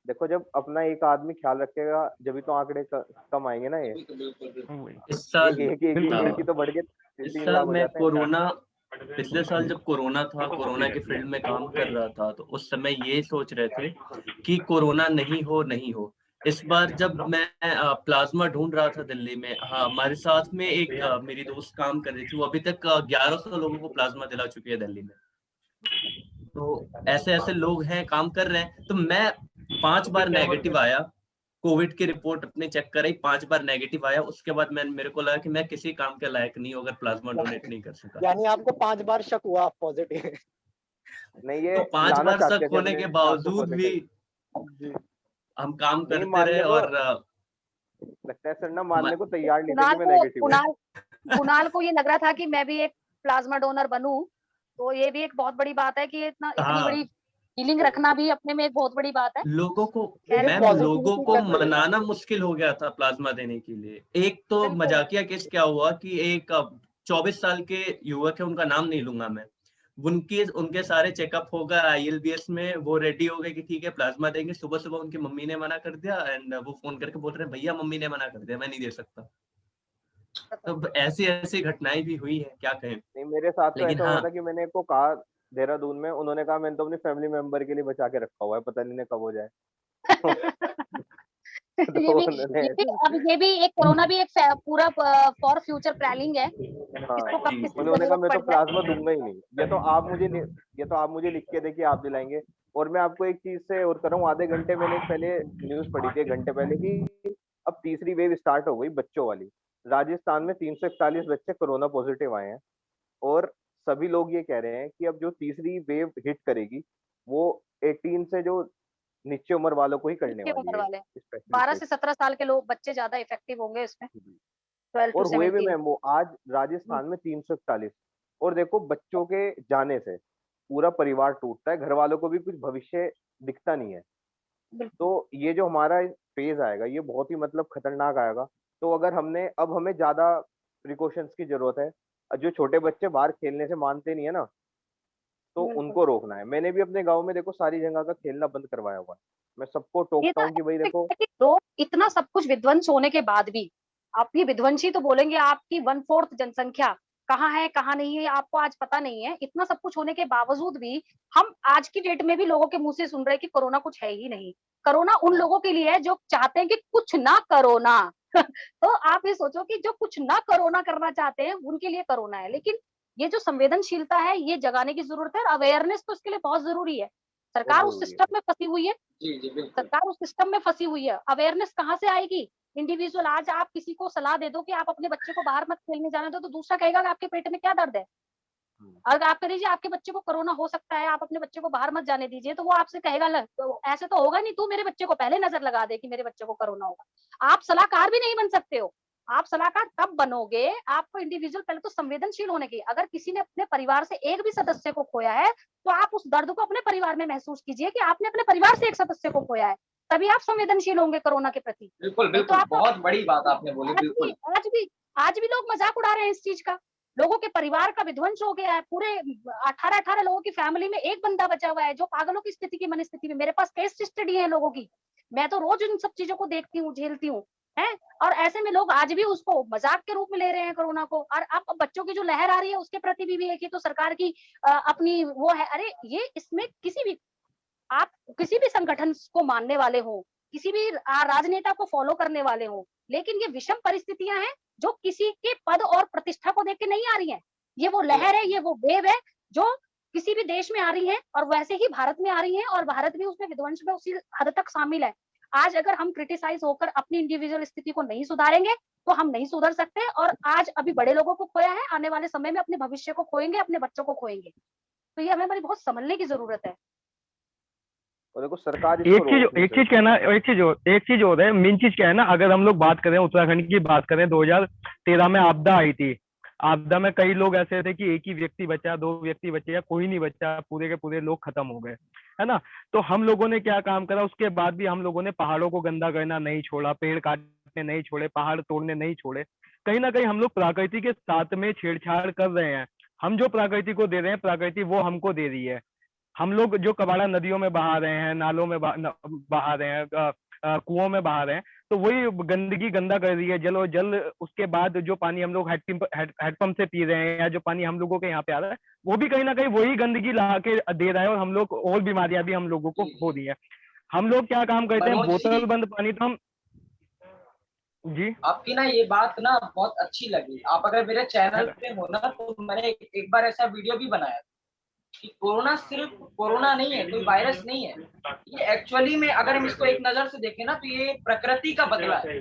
देखो जब अपना एक आदमी ख्याल रखेगा जब तो आंकड़े कम आएंगे ना। ये बिल्कुल बिल्कुल बिल्कुल। वही। इस साल बिल्कुल। एक ही तो बढ़ के इस 3 लाख साल हो मैं जाते हैं। कोरोना, पिछले साल जब कोरोना था, कोरोना के फील्ड में काम कर रहा था, तो उस समय ये सोच रहे थे कि कोरोना नहीं हो नहीं हो, इस बार जब मैं प्लाज्मा ढूंढ रहा था दिल्ली में, हाँ, हमारे साथ में एक मेरी दोस्त काम कर रही थी, वो अभी तक 1100 लोगों को प्लाज्मा दिला चुकी है दिल्ली में। तो ऐसे ऐसे लोग हैं, काम कर रहे हैं। तो मैं 5 बार नेगेटिव आया, कोविड की रिपोर्ट अपनी चेक कराई, 5 बार नेगेटिव आया। उसके बाद मेरे को लगा कि मैं किसी काम के लायक नहीं हूँ अगर प्लाज्मा डोनेट नहीं कर सका। यानी आपको 5 बार शक हुआ आप पॉजिटिव हैं। नहीं, ये तो 5 लाना बार चाहते शक थे होने अपने के आप को बावजूद भी पॉजिटिव। हम काम नहीं, करते मानने रहे को और लगता है सर ना, मानने को तैयार नहीं थे कुणाल कि मैं को नेगेटिव हूँ। कुणाल को ये लग रहा था कि मैं भी एक प्लाज्मा डोनर बनूं, तो ये भी एक बहुत बड़ी बात है कि ये इतनी हाँ, बड़ी फीलिंग रखना भी अपने में एक बहुत बड़ी बात है। लोगों को खैर, मैम, लोगों पॉजिटिविटी को कर रही है। मनाना मुश्किल हो गया था प्लाज्मा देने के लिए। एक तो बिल्कुल। मजाकिया केस क्या हुआ कि एक 24 साल के युवक है, उनका नाम नहीं लूंगा मैं, उनके सारे चेकअप हो गए ILBS में, वो रेडी हो गए कि ठीक है प्लाज्मा देंगे। सुबह सुबह उनकी मम्मी ने मना कर दिया एंड वो फोन करके बोल रहे हैं भैया मम्मी ने मना कर दिया, मैं नहीं दे सकता। तो ऐसी ऐसी घटनाएं भी हुई है, क्या कहें। नहीं, मेरे साथ तो लेकिन ऐसा हुआ हाँ, था कि मैंने को कहा देहरादून में, उन्होंने कहा मैंने तो अपनी फैमिली मेंबर के लिए बचा के रखा हुआ है, पता नहीं कब हो जाए। तो उन्होंने ये भी एक कोरोना भी एक पूरा फॉर फ्यूचर प्लानिंग है। हाँ, किसको कब किसकी उन्होंने कहा जरूरत मैं तो पड़ जाए। प्लाज्मा दूंगा ही नहीं, ये तो आप मुझे लिख के देखिए, आप दिलाएंगे। और मैं आपको एक चीज से और करूँ, आधे घंटे मैंने पहले न्यूज पढ़ी थी, 1 घंटे पहले, कि अब तीसरी वेव स्टार्ट हो गई बच्चों वाली। राजस्थान में 341 बच्चे कोरोना पॉजिटिव आए हैं, और सभी लोग ये कह रहे हैं कि अब जो तीसरी वेव हिट करेगी वो 18 से जो नीचे उम्र वालों को ही करने कितनी वाली उम्र है, वाले? स्पेशली 12 से 17 साल के लोग बच्चे ज्यादा इफेक्टिव होंगे इसमें। 12 टू और हुए भी 17। मैम वो आज राजस्थान में 341। और देखो, बच्चों के जाने से पूरा परिवार टूटता है, घर वालों को भी कुछ भविष्य दिखता नहीं है। बिल्कुल। तो ये जो हमारा फेज आएगा, ये बहुत ही मतलब खतरनाक आएगा। तो अगर हमें ज्यादा प्रिकॉशंस की जरूरत है। जो छोटे बच्चे बाहर खेलने से मानते नहीं है ना, तो बिल्कुल। उनको रोकना है। मैंने भी अपने गांव में देखो सारी जगह का खेलना बंद करवाया हुआ है। मैं सबको ये टोकता तो हूँ कि भाई देखो, है कि लोग इतना सब कुछ विध्वंस होने के बाद भी, आप ये विध्वंसी तो बोलेंगे, आपकी 1/4 जनसंख्या कहाँ है कहाँ नहीं है आपको आज पता नहीं है। इतना सब कुछ होने के बावजूद भी हम आज की डेट में भी लोगों के मुंह से सुन रहे हैं कि कोरोना कुछ है ही नहीं। कोरोना उन लोगों के लिए है जो चाहते हैं कि कुछ ना कोरोना तो आप ये सोचो कि जो कुछ ना कोरोना करना चाहते हैं उनके लिए कोरोना है। लेकिन ये जो संवेदनशीलता है ये जगाने की जरूरत है, अवेयरनेस तो इसके लिए बहुत जरूरी है। बहुत सरकार उस जरूरी है। सिस्टम में फंसी हुई है। जी जी बिल्कुल। सरकार उस सिस्टम में फंसी हुई है, अवेयरनेस कहाँ से आएगी? इंडिविजुअल आज आप किसी को सलाह दे दो कि आप अपने बच्चे को बाहर मत खेलने जाने दो, तो दूसरा कहेगा कि आपके पेट में क्या दर्द है। अगर आप कह दीजिए आपके बच्चे को कोरोना हो सकता है, आप अपने बच्चे को बाहर मत जाने दीजिए, तो वो आपसे कहेगा तो ऐसे तो होगा नहीं, तू मेरे बच्चे को पहले नजर लगा दे कि मेरे बच्चे को कोरोना होगा। आप सलाहकार भी नहीं बन सकते हो। आप सलाहकार तब बनोगे, आपको इंडिविजुअल पहले तो संवेदनशील होने की। अगर किसी ने अपने परिवार से एक भी सदस्य को खोया है, तो आप उस दर्द को अपने परिवार में महसूस कीजिए कि आपने अपने परिवार से एक सदस्य को खोया है, तभी आप संवेदनशील होंगे कोरोना के प्रति। बिल्कुल नहीं तो बिल्कुल, आप बहुत बड़ी बात आपने बोली, आज भी बिल्कुल। आज भी आज भी लोग मजाक उड़ा रहे हैं इस चीज का। लोगों के परिवार का विध्वंस हो गया है, पूरे 18 लोगों की फैमिली में एक बंदा बचा हुआ है जो पागलों की स्थिति की मनस्थिति में। मेरे पास केस स्टडी है लोगों की, मैं तो रोज इन सब चीजों को देखती हूँ, झेलती हूँ, है। और ऐसे में लोग आज भी उसको मजाक के रूप में ले रहे हैं कोरोना को। और अब बच्चों की जो लहर आ रही है उसके प्रति भी है कि तो सरकार की अपनी वो है। अरे ये इसमें किसी भी, आप किसी भी संगठन को मानने वाले हो, किसी भी राजनेता को फॉलो करने वाले हो, लेकिन ये विषम परिस्थितियां हैं जो किसी के पद और प्रतिष्ठा को देख के नहीं आ रही हैं। ये वो लहर है, ये वो वेव है जो किसी भी देश में आ रही है, और वैसे ही भारत में आ रही है, और भारत भी उसमें विध्वंस में उसी हद तक शामिल है। आज अगर हम क्रिटिसाइज होकर अपनी इंडिविजुअल स्थिति को नहीं सुधारेंगे तो हम नहीं सुधर सकते। और आज अभी बड़े लोगों को खोया है, आने वाले समय में अपने भविष्य को खोएंगे, अपने बच्चों को खोएंगे। तो ये हमें बहुत संभलने की जरूरत है। और देखो सरकार एक इसको चीज रोक नहीं एक चीज सकती। कहना एक चीज और है, मेन चीज क्या है ना, अगर हम लोग बात करें उत्तराखंड की बात करें, 2013 में आपदा आई थी। आपदा में कई लोग ऐसे थे कि एक ही व्यक्ति बचा, 2 व्यक्ति बचे, या कोई नहीं बचा, पूरे के पूरे लोग खत्म हो गए, है ना। तो हम लोगों ने क्या काम करा, उसके बाद भी हम लोगों ने पहाड़ों को गंदा करना नहीं छोड़ा, पेड़ काटने नहीं छोड़े, पहाड़ तोड़ने नहीं छोड़े। कहीं ना कहीं हम लोग प्रकृति के साथ में छेड़छाड़ कर रहे हैं। हम जो प्रकृति को दे रहे हैं, प्रकृति वो हमको दे रही है। हम लोग जो कबाड़ा नदियों में बहा रहे हैं, नालों में बहा रहे हैं, कुओं में बहा रहे हैं, तो वही गंदगी गंदा कर रही है जल। और जल उसके बाद जो पानी हम लोग हैंडपंप से पी रहे हैं, या जो पानी हम लोगों के यहाँ पे आ रहा है, वो भी कहीं ना कहीं वही गंदगी ला के दे रहा है, और हम लोग और बीमारियां भी हम लोगों को हो रही है। हम लोग क्या काम करते हैं, मनोज जी, बोतल बंद पानी तो हम जी आपकी ना ये बात ना बहुत अच्छी लगी। आप अगर मेरे चैनल पे हो ना, तो मैंने एक बार ऐसा वीडियो भी बनाया कि कोरोना सिर्फ कोरोना नहीं है, कोई वायरस नहीं है। ये एक्चुअली में अगर हम इसको एक नजर से देखें ना, तो ये प्रकृति का बदला है,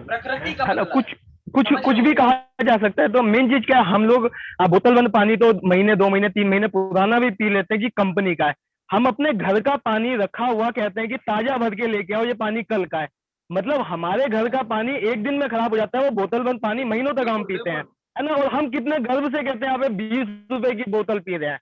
प्रकृति का है ना, बदला कुछ है। कुछ समझ कुछ रहे भी हो? कहा जा सकता है। तो मेन चीज क्या है, हम लोग बोतल बंद पानी तो महीने 2 महीने 3 महीने पुराना भी पी लेते हैं कि कंपनी का है। हम अपने घर का पानी रखा हुआ कहते हैं कि ताजा भर के लेके आओ, ये पानी कल का है। मतलब हमारे घर का पानी एक दिन में खराब हो जाता है, वो बोतल बंद पानी महीनों तक हम बिल्कुल पीते हैं, बिल्कुल। है ना। और हम कितने गर्व से कहते हैं यहाँ पे 20 रुपए की बोतल पी रहे हैं।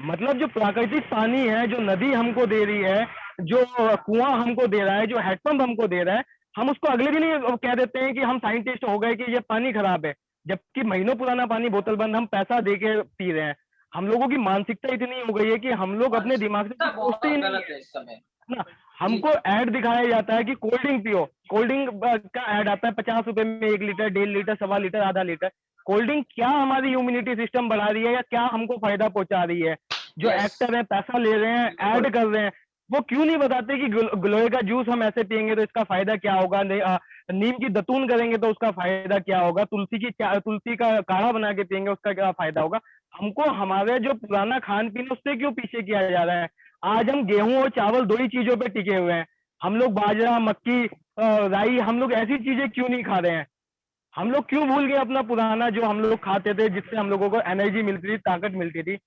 मतलब जो प्राकृतिक पानी है, जो नदी हमको दे रही है, जो कुआं हमको दे रहा है, जो हैंडपंप हमको दे रहा है, हम उसको अगले दिन ही कह देते हैं कि हम साइंटिस्ट हो गए कि ये पानी खराब है, जबकि महीनों पुराना पानी बोतल बंद हम पैसा दे के पी रहे हैं। हम लोगों की मानसिकता इतनी हो गई है कि हम लोग अपने दिमाग से मानसिकता कुछ सोचते ही बहुत नहीं गलत है है इस समय। ना। जी हमको ऐड दिखाया जाता है कि कोल्ड ड्रिंक पियो, कोल्ड ड्रिंक का ऐड आता है 50 रुपए में 1 लीटर, 1.5 लीटर, 1.25 लीटर, आधा लीटर। कोल्ड ड्रिंक क्या हमारी इम्यूनिटी सिस्टम बढ़ा रही है या क्या हमको फायदा पहुंचा रही है? जो यस, एक्टर है पैसा ले रहे हैं, बिल्कुल। ऐड कर रहे हैं, वो क्यों नहीं बताते कि गिलोय का जूस हम ऐसे पियेंगे तो इसका फायदा क्या होगा, नीम की दतून करेंगे तो उसका फायदा क्या होगा, तुलसी का काढ़ा बना के पियेंगे उसका क्या फायदा होगा। हमको हमारे जो पुराना खान पीन है उससे क्यों पीछे किया जा रहा है? आज हम गेहूं और चावल 2 ही चीजों पे टिके हुए हैं। हम लोग बाजरा, मक्की, राई, हम लोग ऐसी चीजें क्यों नहीं खा रहे हैं? हम लोग क्यों भूल गए अपना पुराना जो हम लोग खाते थे, जिससे हम लोगों को एनर्जी मिलती थी, ताकत मिलती थी,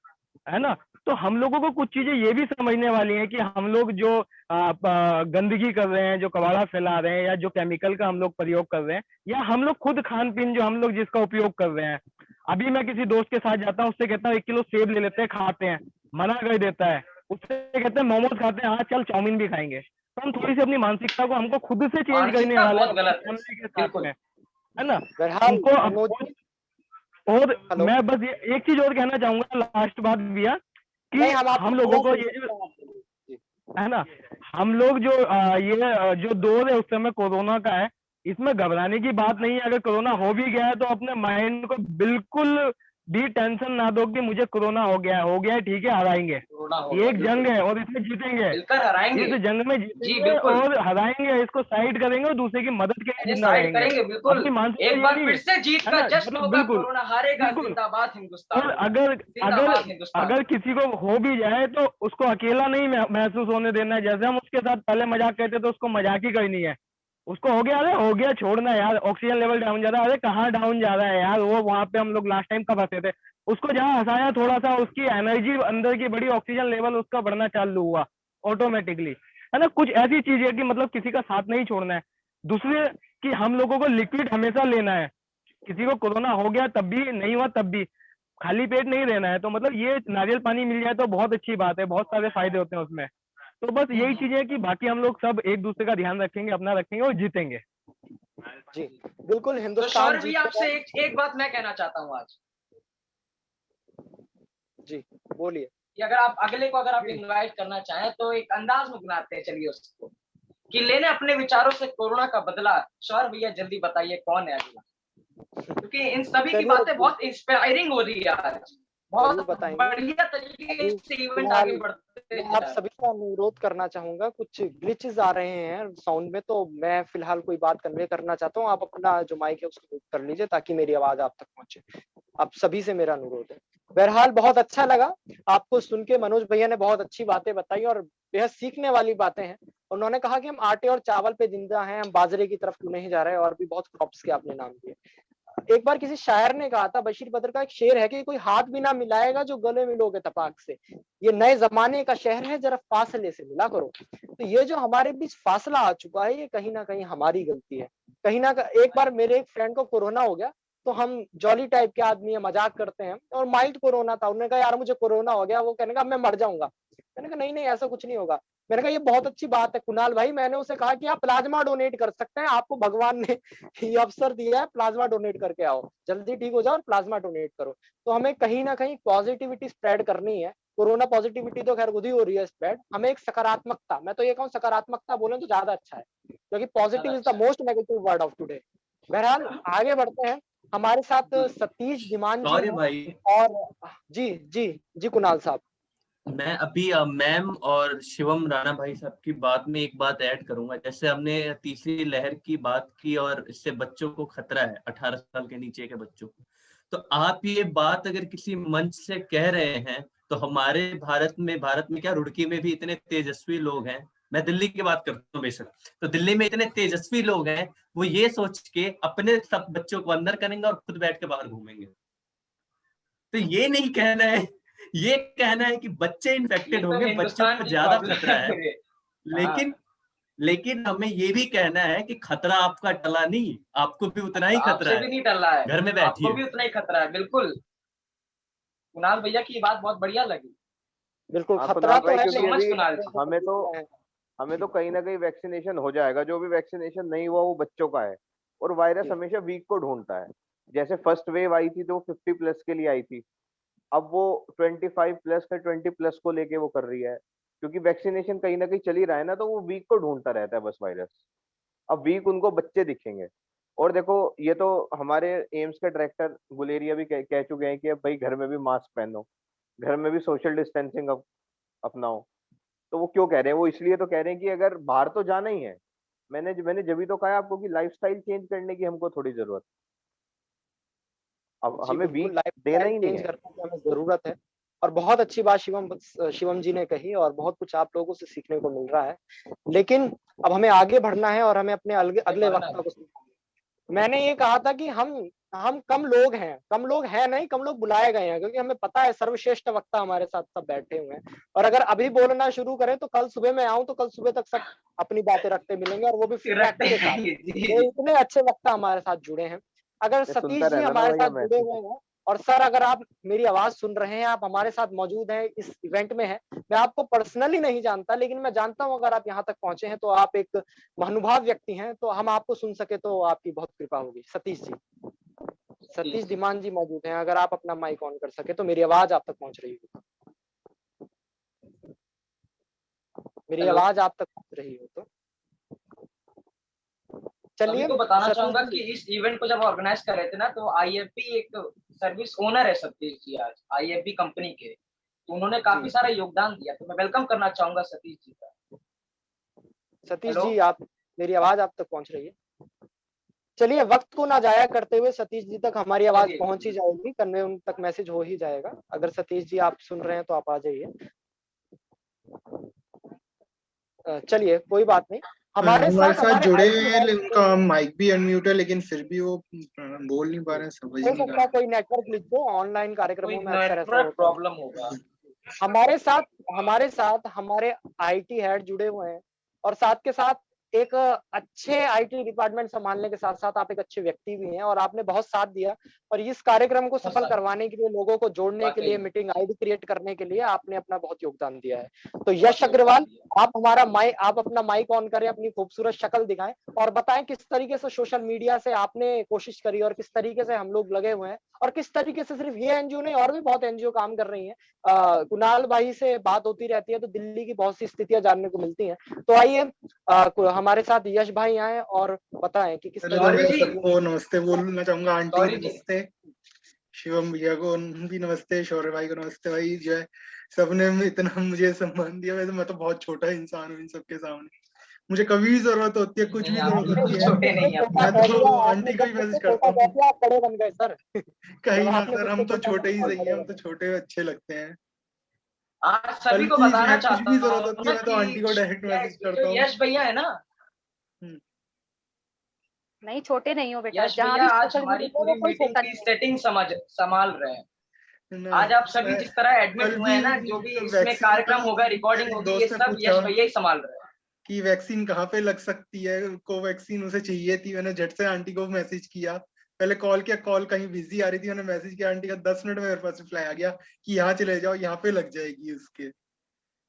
है ना। तो हम लोगों को कुछ चीजें ये भी समझने वाली हैं कि हम लोग जो गंदगी कर रहे हैं, जो कबाड़ा फैला रहे हैं, या जो केमिकल का हम लोग प्रयोग कर रहे हैं, या हम लोग खुद खान पीन जो हम लोग जिसका उपयोग कर रहे हैं। अभी मैं किसी दोस्त के साथ जाता हूँ, उससे कहता हूँ 1 किलो सेब ले लेते हैं, खाते हैं, मना कर देता है। उससे कहते हैं मोमोज खाते हैं, हाँ चल चाउमीन भी खाएंगे। तो हम थोड़ी सी अपनी मानसिकता को हमको खुद से चेंज करने मानसिकता वाले हैं बहुत अपनी गलत है, फैमिली के साथ बिल्कुल। में, है ना। बहरहाल हमको मनोज अब जी, और हेलो। मैं बस ये एक चीज और कहना चाहूंगा, लास्ट बात भैया, कि नहीं, हम आपको हम लोगों थोड़ा को सुन ये सकते जो हैं, आप बोलिए। जी है ना, हम लोग जो जो दौर है उस समय कोरोना का है, इसमें घबराने की बात नहीं है। अगर कोरोना हो भी गया है तो अपने माइंड को बिल्कुल भी टेंशन ना दो कि मुझे कोरोना हो गया है, ठीक है, हराएंगे। कोरोना हो ये गया, एक जंग बिल्कुल। है और इसमें जीतेंगे। मिलकर हराएंगे। इस जंग में जी जीतेंगे बिल्कुल। और हराएंगे, इसको साइड करेंगे और दूसरे की मदद के लिए जिंदा डिसाइड रहेंगे। करेंगे, बिल्कुल। अपनी मानसिकता एक ये बार नहीं फिर से जीत है का ना, जश्न मतलब होगा, बिल्कुल कोरोना हारेगा, बिल्कुल। जिंदाबाद हिंदुस्तान, और अगर अगर जिंदाबाद हिंदुस्तान। अगर किसी को हो भी जाए तो उसको अकेला नहीं महसूस होने देना है। जैसे हम उसके साथ पहले मजाक करते तो उसको मजाक ही करनी है। उसको हो गया, अरे हो गया, छोड़ना यार, ऑक्सीजन लेवल डाउन जा रहा है, अरे कहाँ डाउन जा रहा है यार, वो वहां पे हम लोग लास्ट टाइम कब हंसे थे। उसको जहाँ हंसाया, थोड़ा सा उसकी एनर्जी अंदर की बड़ी, ऑक्सीजन लेवल उसका बढ़ना चालू हुआ ऑटोमेटिकली, है ना। कुछ ऐसी चीज है कि मतलब किसी का साथ नहीं छोड़ना है। दूसरे कि हम लोगों को लिक्विड हमेशा लेना है, किसी को कोरोना हो गया तब भी, नहीं हुआ तब भी, खाली पेट नहीं रहना है। तो मतलब ये नारियल पानी मिल जाए तो बहुत अच्छी बात है, बहुत सारे फायदे होते हैं उसमें। तो बस यही चीज है कि बाकी हम लोग सब एक दूसरे का ध्यान रखेंगे, अपना रखेंगे और जीतेंगे। जी, बिल्कुल तो हिंदुस्तान शौर्य भी जीतेगा। आपसे एक बात मैं कहना चाहता हूँ आज, जी बोलिए। कि अगर आप अगले को अगर आप इनवाइट करना चाहें तो एक अंदाज में बुलाते हैं, चलिए उसको, कि लेने अपने विचारों से कोरोना का बदला। शौर्य भैया जल्दी बताइए कौन है अगला, क्योंकि इन सभी की चलिए बातें बहुत इंस्पायरिंग हो रही है आज, जरूर बहुत बताएंगे। बढ़िया तरीके अभी से इवेंट फिलहाल आगे बढ़ते मैं जा आप रहा है। सभी का अनुरोध करना चाहूंगा, कुछ ग्लिचेस आ रहे हैं साउंड में, तो मैं फिलहाल कोई बात कन्वे करना चाहता हूँ। आप अपना जो माइक है उसको म्यूट कर लीजिए ताकि मेरी आवाज आप तक पहुंचे। आप सभी से मेरा अनुरोध है। बहरहाल बहुत अच्छा लगा आपको सुन के। मनोज भैया ने बहुत अच्छी बातें बताई और बेहद सीखने वाली बातें हैं। उन्होंने कहा कि हम आटे और चावल पे जिंदा हैं, हम बाजरे की तरफ क्यों नहीं जा रहे, और भी बहुत क्रॉप्स के आपने नाम दिए। एक बार किसी शायर ने कहा था, बशीर बद्र का एक शेर है कि कोई हाथ भी ना मिलाएगा जो गले मिलोगे तपाक से। ये नए जमाने का शहर है, जरा फासले से मिला करो। तो ये जो हमारे बीच फासला आ चुका है, ये कहीं ना कहीं हमारी गलती है। कहीं ना कहीं एक बार मेरे एक फ्रेंड को कोरोना हो गया, तो हम जॉली टाइप के आदमी है, मजाक करते हैं, और माइल्ड कोरोना था। उन्होंने कहा यार मुझे कोरोना हो गया, वो कहने का मैं मर जाऊंगा। मैंने कहा नहीं नहीं, ऐसा कुछ नहीं होगा। मैंने कहा ये बहुत अच्छी बात है कुणाल भाई। मैंने उसे कहा कि आप प्लाज्मा डोनेट कर सकते हैं, आपको भगवान ने ये अवसर दिया है, प्लाज्मा डोनेट करके आओ, जल्दी ठीक हो जाओ और प्लाज्मा डोनेट करो। तो हमें कहीं ना कहीं पॉजिटिविटी स्प्रेड करनी है। कोरोना पॉजिटिविटी तो खैर खुद ही हो रही है स्प्रेड, हमें एक सकारात्मकता, मैं तो ये कहूँ सकारात्मकता बोले तो ज्यादा अच्छा है, क्योंकि positive is the most negative word of today. बहरहाल आगे बढ़ते हैं। हमारे साथ सतीश दिमान जी सॉरी हैं। भाई, और जी जी जी कुणाल साहब। मैं अभी मैम और शिवम राणा भाई साहब की बात में एक बात ऐड करूंगा। जैसे हमने तीसरी लहर की बात की और इससे बच्चों को खतरा है, 18 साल के नीचे के बच्चों को, तो आप ये बात अगर किसी मंच से कह रहे हैं तो हमारे भारत में क्या, रुड़की में भी इतने तेजस्वी लोग हैं, मैं दिल्ली की बात करता हूँ बेशक, तो दिल्ली में इतने तेजस्वी लोग हैं, वो ये सोच के अपने सब बच्चों को अंदर करेंगे और खुद बैठ के बाहर घूमेंगे। तो ये नहीं कहना है, ये कहना है कि बच्चे ये इन्फेक्टेड तो होंगे, बच्चों हिंदुस्तान को की ज्यादा प्रॉब्लम खतरा है, है। हाँ, लेकिन लेकिन हमें ये भी कहना है कि खतरा आपका टला नहीं, आपको भी उतना ही खतरा आपसे भी है, नहीं टल रहा है, घर में आपको बैठिए। भी उतना ही खतरा है। बिल्कुल, कुणाल भैया की बात बहुत बढ़िया लगी। बिल्कुल हाँ खतरा कुणाल तो भाई, है, क्योंकि सो लेकिन मच अभी कुणाल जी। हमें तो हमें तो कहीं ना कहीं वैक्सीनेशन हो जाएगा, जो भी वैक्सीनेशन नहीं हुआ वो बच्चों का है। और वायरस जी, हमेशा वीक को ढूंढता है। जैसे फर्स्ट वेव आई थी तो 50+ के लिए आई थी, अब वो 25+ का 20+ को लेके वो कर रही है, क्योंकि वैक्सीनेशन कहीं ना कहीं चल ही रहा है ना, तो वो वीक को ढूंढता रहता है बस वायरस। अब वीक उनको बच्चे दिखेंगे। और देखो, ये तो हमारे एम्स के डायरेक्टर गुलेरिया भी कह चुके हैं कि अब भाई घर में भी मास्क पहनो, घर में भी सोशल डिस्टेंसिंग अपनाओ। तो वो क्यों कह रहे हैं? वो इसलिए तो कह रहे हैं कि अगर बाहर तो जाना ही है, मैंने मैंने जब तो कहा आपको कि लाइफस्टाइल चेंज करने की हमको थोड़ी जरूरत, अब जी हमें बिल्कुल, वीक देना लाइफस्टाइल ही नहीं चेंज है। करने की हमें जरूरत है। और बहुत अच्छी बात शिवम जी ने कही, और बहुत कुछ आप लोगों से सीखने को मिल रहा है। लेकिन अब हमें आगे बढ़ना है और हमें अपने अगले आगे अगले बढ़ना वक्ता है। को सीखना है। मैंने ये कहा था कि हम कम लोग हैं नहीं, कम लोग बुलाए गए हैं, क्योंकि हमें पता है सर्वश्रेष्ठ वक्ता हमारे साथ सब बैठे हुए हैं। और अगर अभी बोलना शुरू करें तो कल सुबह मैं आऊं तो कल सुबह तक सब अपनी बातें रखते मिलेंगे, और वो भी फैक्ट रखते के साथ। रहेंगे। जी, तो जी। इतने अच्छे वक्ता हमारे साथ जुड़े हैं। अगर ये सतीश सुनता जी रहना ना हमारे साथ भैया जुड़े मैसेज। हुए हैं, और सर अगर आप मेरी आवाज सुन रहे हैं, आप हमारे साथ मौजूद हैं, इस इवेंट में हैं, मैं आपको पर्सनली नहीं जानता, लेकिन मैं जानता हूं अगर आप यहाँ तक पहुंचे हैं तो आप एक महानुभाव व्यक्ति हैं, तो हम आपको सुन सके तो आपकी बहुत कृपा होगी। सतीश जी, धीमान जी मौजूद हैं, अगर आप अपना माइक ऑन कर सके तो मेरी आवाज आप तक पहुंच रही हो, मेरी हेलो। आवाज आप तक पहुंच रही हो तो सभी चलिए। को बताना सतीश चाहूंगा कि जी, इस इवेंट को जब ऑर्गेनाइज कर रहे थे ना, तो आईएफबी एक सर्विस ओनर है सतीश जी, आज आईएफबी कंपनी के, तो उन्होंने काफी जी सारा योगदान दिया, तो मैं वेलकम करना चाहूंगा सतीश जी का। सतीश हेलो। जी, आप मेरी आवाज आप तक पहुंच रही है? चलिए, वक्त को ना जाया करते हुए सतीश जी तक हमारी आवाज चलिए, पहुंच ही जाएगी, कन्वे उन तक मैसेज हो ही जाएगा। अगर सतीश जी आप सुन रहे हैं तो आप आ जाइए। चलिए, कोई बात नहीं। हमारे हमारे साथ साथ हमारे जुड़े हुए आईटी हैं, हेड उनका माइक भी अनम्यूट है, लेकिन फिर भी वो बोल नहीं पा रहे हैं, समझ हो नहीं आ सकता है कोई नेटवर्क ग्लिच हो, ऑनलाइन कोई कार्यक्रमों में अक्सर ऐसा नेटवर्क होता है। प्रॉब्लम होगा। हमारे साथ हमारे आईटी हेड जुड़े हुए हैं, और साथ के साथ एक अच्छे आईटी डिपार्टमेंट संभालने के साथ साथ आप एक अच्छे व्यक्ति भी हैं, और आपने बहुत साथ दिया। और इस कार्यक्रम को बहुत सफल सारे, करवाने के लिए, लोगों को जोड़ने के लिए, वाकई मीटिंग आईडी क्रिएट करने के लिए आपने अपना बहुत योगदान दिया है। तो बहुत यश योगदान अग्रवाल, दिया। आप अपना माइक ऑन करें, अपनी खूबसूरत शक्ल दिखाएं, और बताएं किस तरीके से सोशल मीडिया से आपने कोशिश करी, और किस तरीके से हम लोग लगे हुए हैं, और किस तरीके से सिर्फ ये एनजीओ नहीं, और भी बहुत एनजीओ काम कर रही हैं। कुणाल भाई से बात होती रहती है तो दिल्ली की बहुत सी स्थितियां जानने को मिलती हैं। तो आइए, हमारे साथ यश भाई आए और बताएं कि किस पहले तो तरीके गौरी मैं से जी, सबको नमस्ते बोलना चाहूंगा, आंटी गौरी जी, नमस्ते, शिवम भैया को भी नमस्ते, शौर्य भाई को नमस्ते। भाई जो है, सबने इतना मुझे सम्मान दिया, वैसे मैं तो बहुत छोटा इंसान हूँ इन सबके सामने, मुझे कभी भी जरूरत होती है, कुछ नहीं भी आप जरूरत बिल्कुल होती है, छोटे आपने नहीं हैं छोटा अपने मैं आप कह को। दिया, तो आपने आंटी को जब ही खुद मैसेज को करता छोटा कह हूँ। दिया, आप बड़े बन गए सर। जब कहीं ना आपने सर, खुद हम को तो छोटा छोटे ही कहा, सही बड़े हैं, हम बन तो गए। छोटे अच्छे लगते हैं। आज सभी को बल्कि जो बताना है, कुछ चाहता भी जरूरत हूँ होती ना है मैं तो कि आंटी को डायरेक्ट मैसेज ये जो करता हूँ। यश भैया है ना, नहीं, छोटे नहीं हो बेटा, यश जहाँ भैया भी आज सोशल हमारी मीडिया पे पूरी कोई मीटिंग छोटा की नहीं है। सेटिंग संभाल रहे हैं। ना, आज आप सभी मैं जिस तरह एडमिट कल हुए भी हैं ना, जो भी इसमें वैक्सीन का कार्यक्रम होगा, रिकॉर्डिंग मेरे एक होगी, ये दोस्त ने सब पूछा यश भैया ही संभाल रहे हैं। कि वैक्सीन कहाँ पे लग सकती है, कोवैक्सीन उसे चाहिए थी, मैंने झट से आंटी को मैसेज किया, पहले कॉल किया, कॉल कहीं बिजी आ रही थी, मैंने मैसेज किया आंटी का, 10 मिनट में मेरे पास रिप्लाई आ गया कि यहाँ चले जाओ, यहाँ पे लग जाएगी उसके।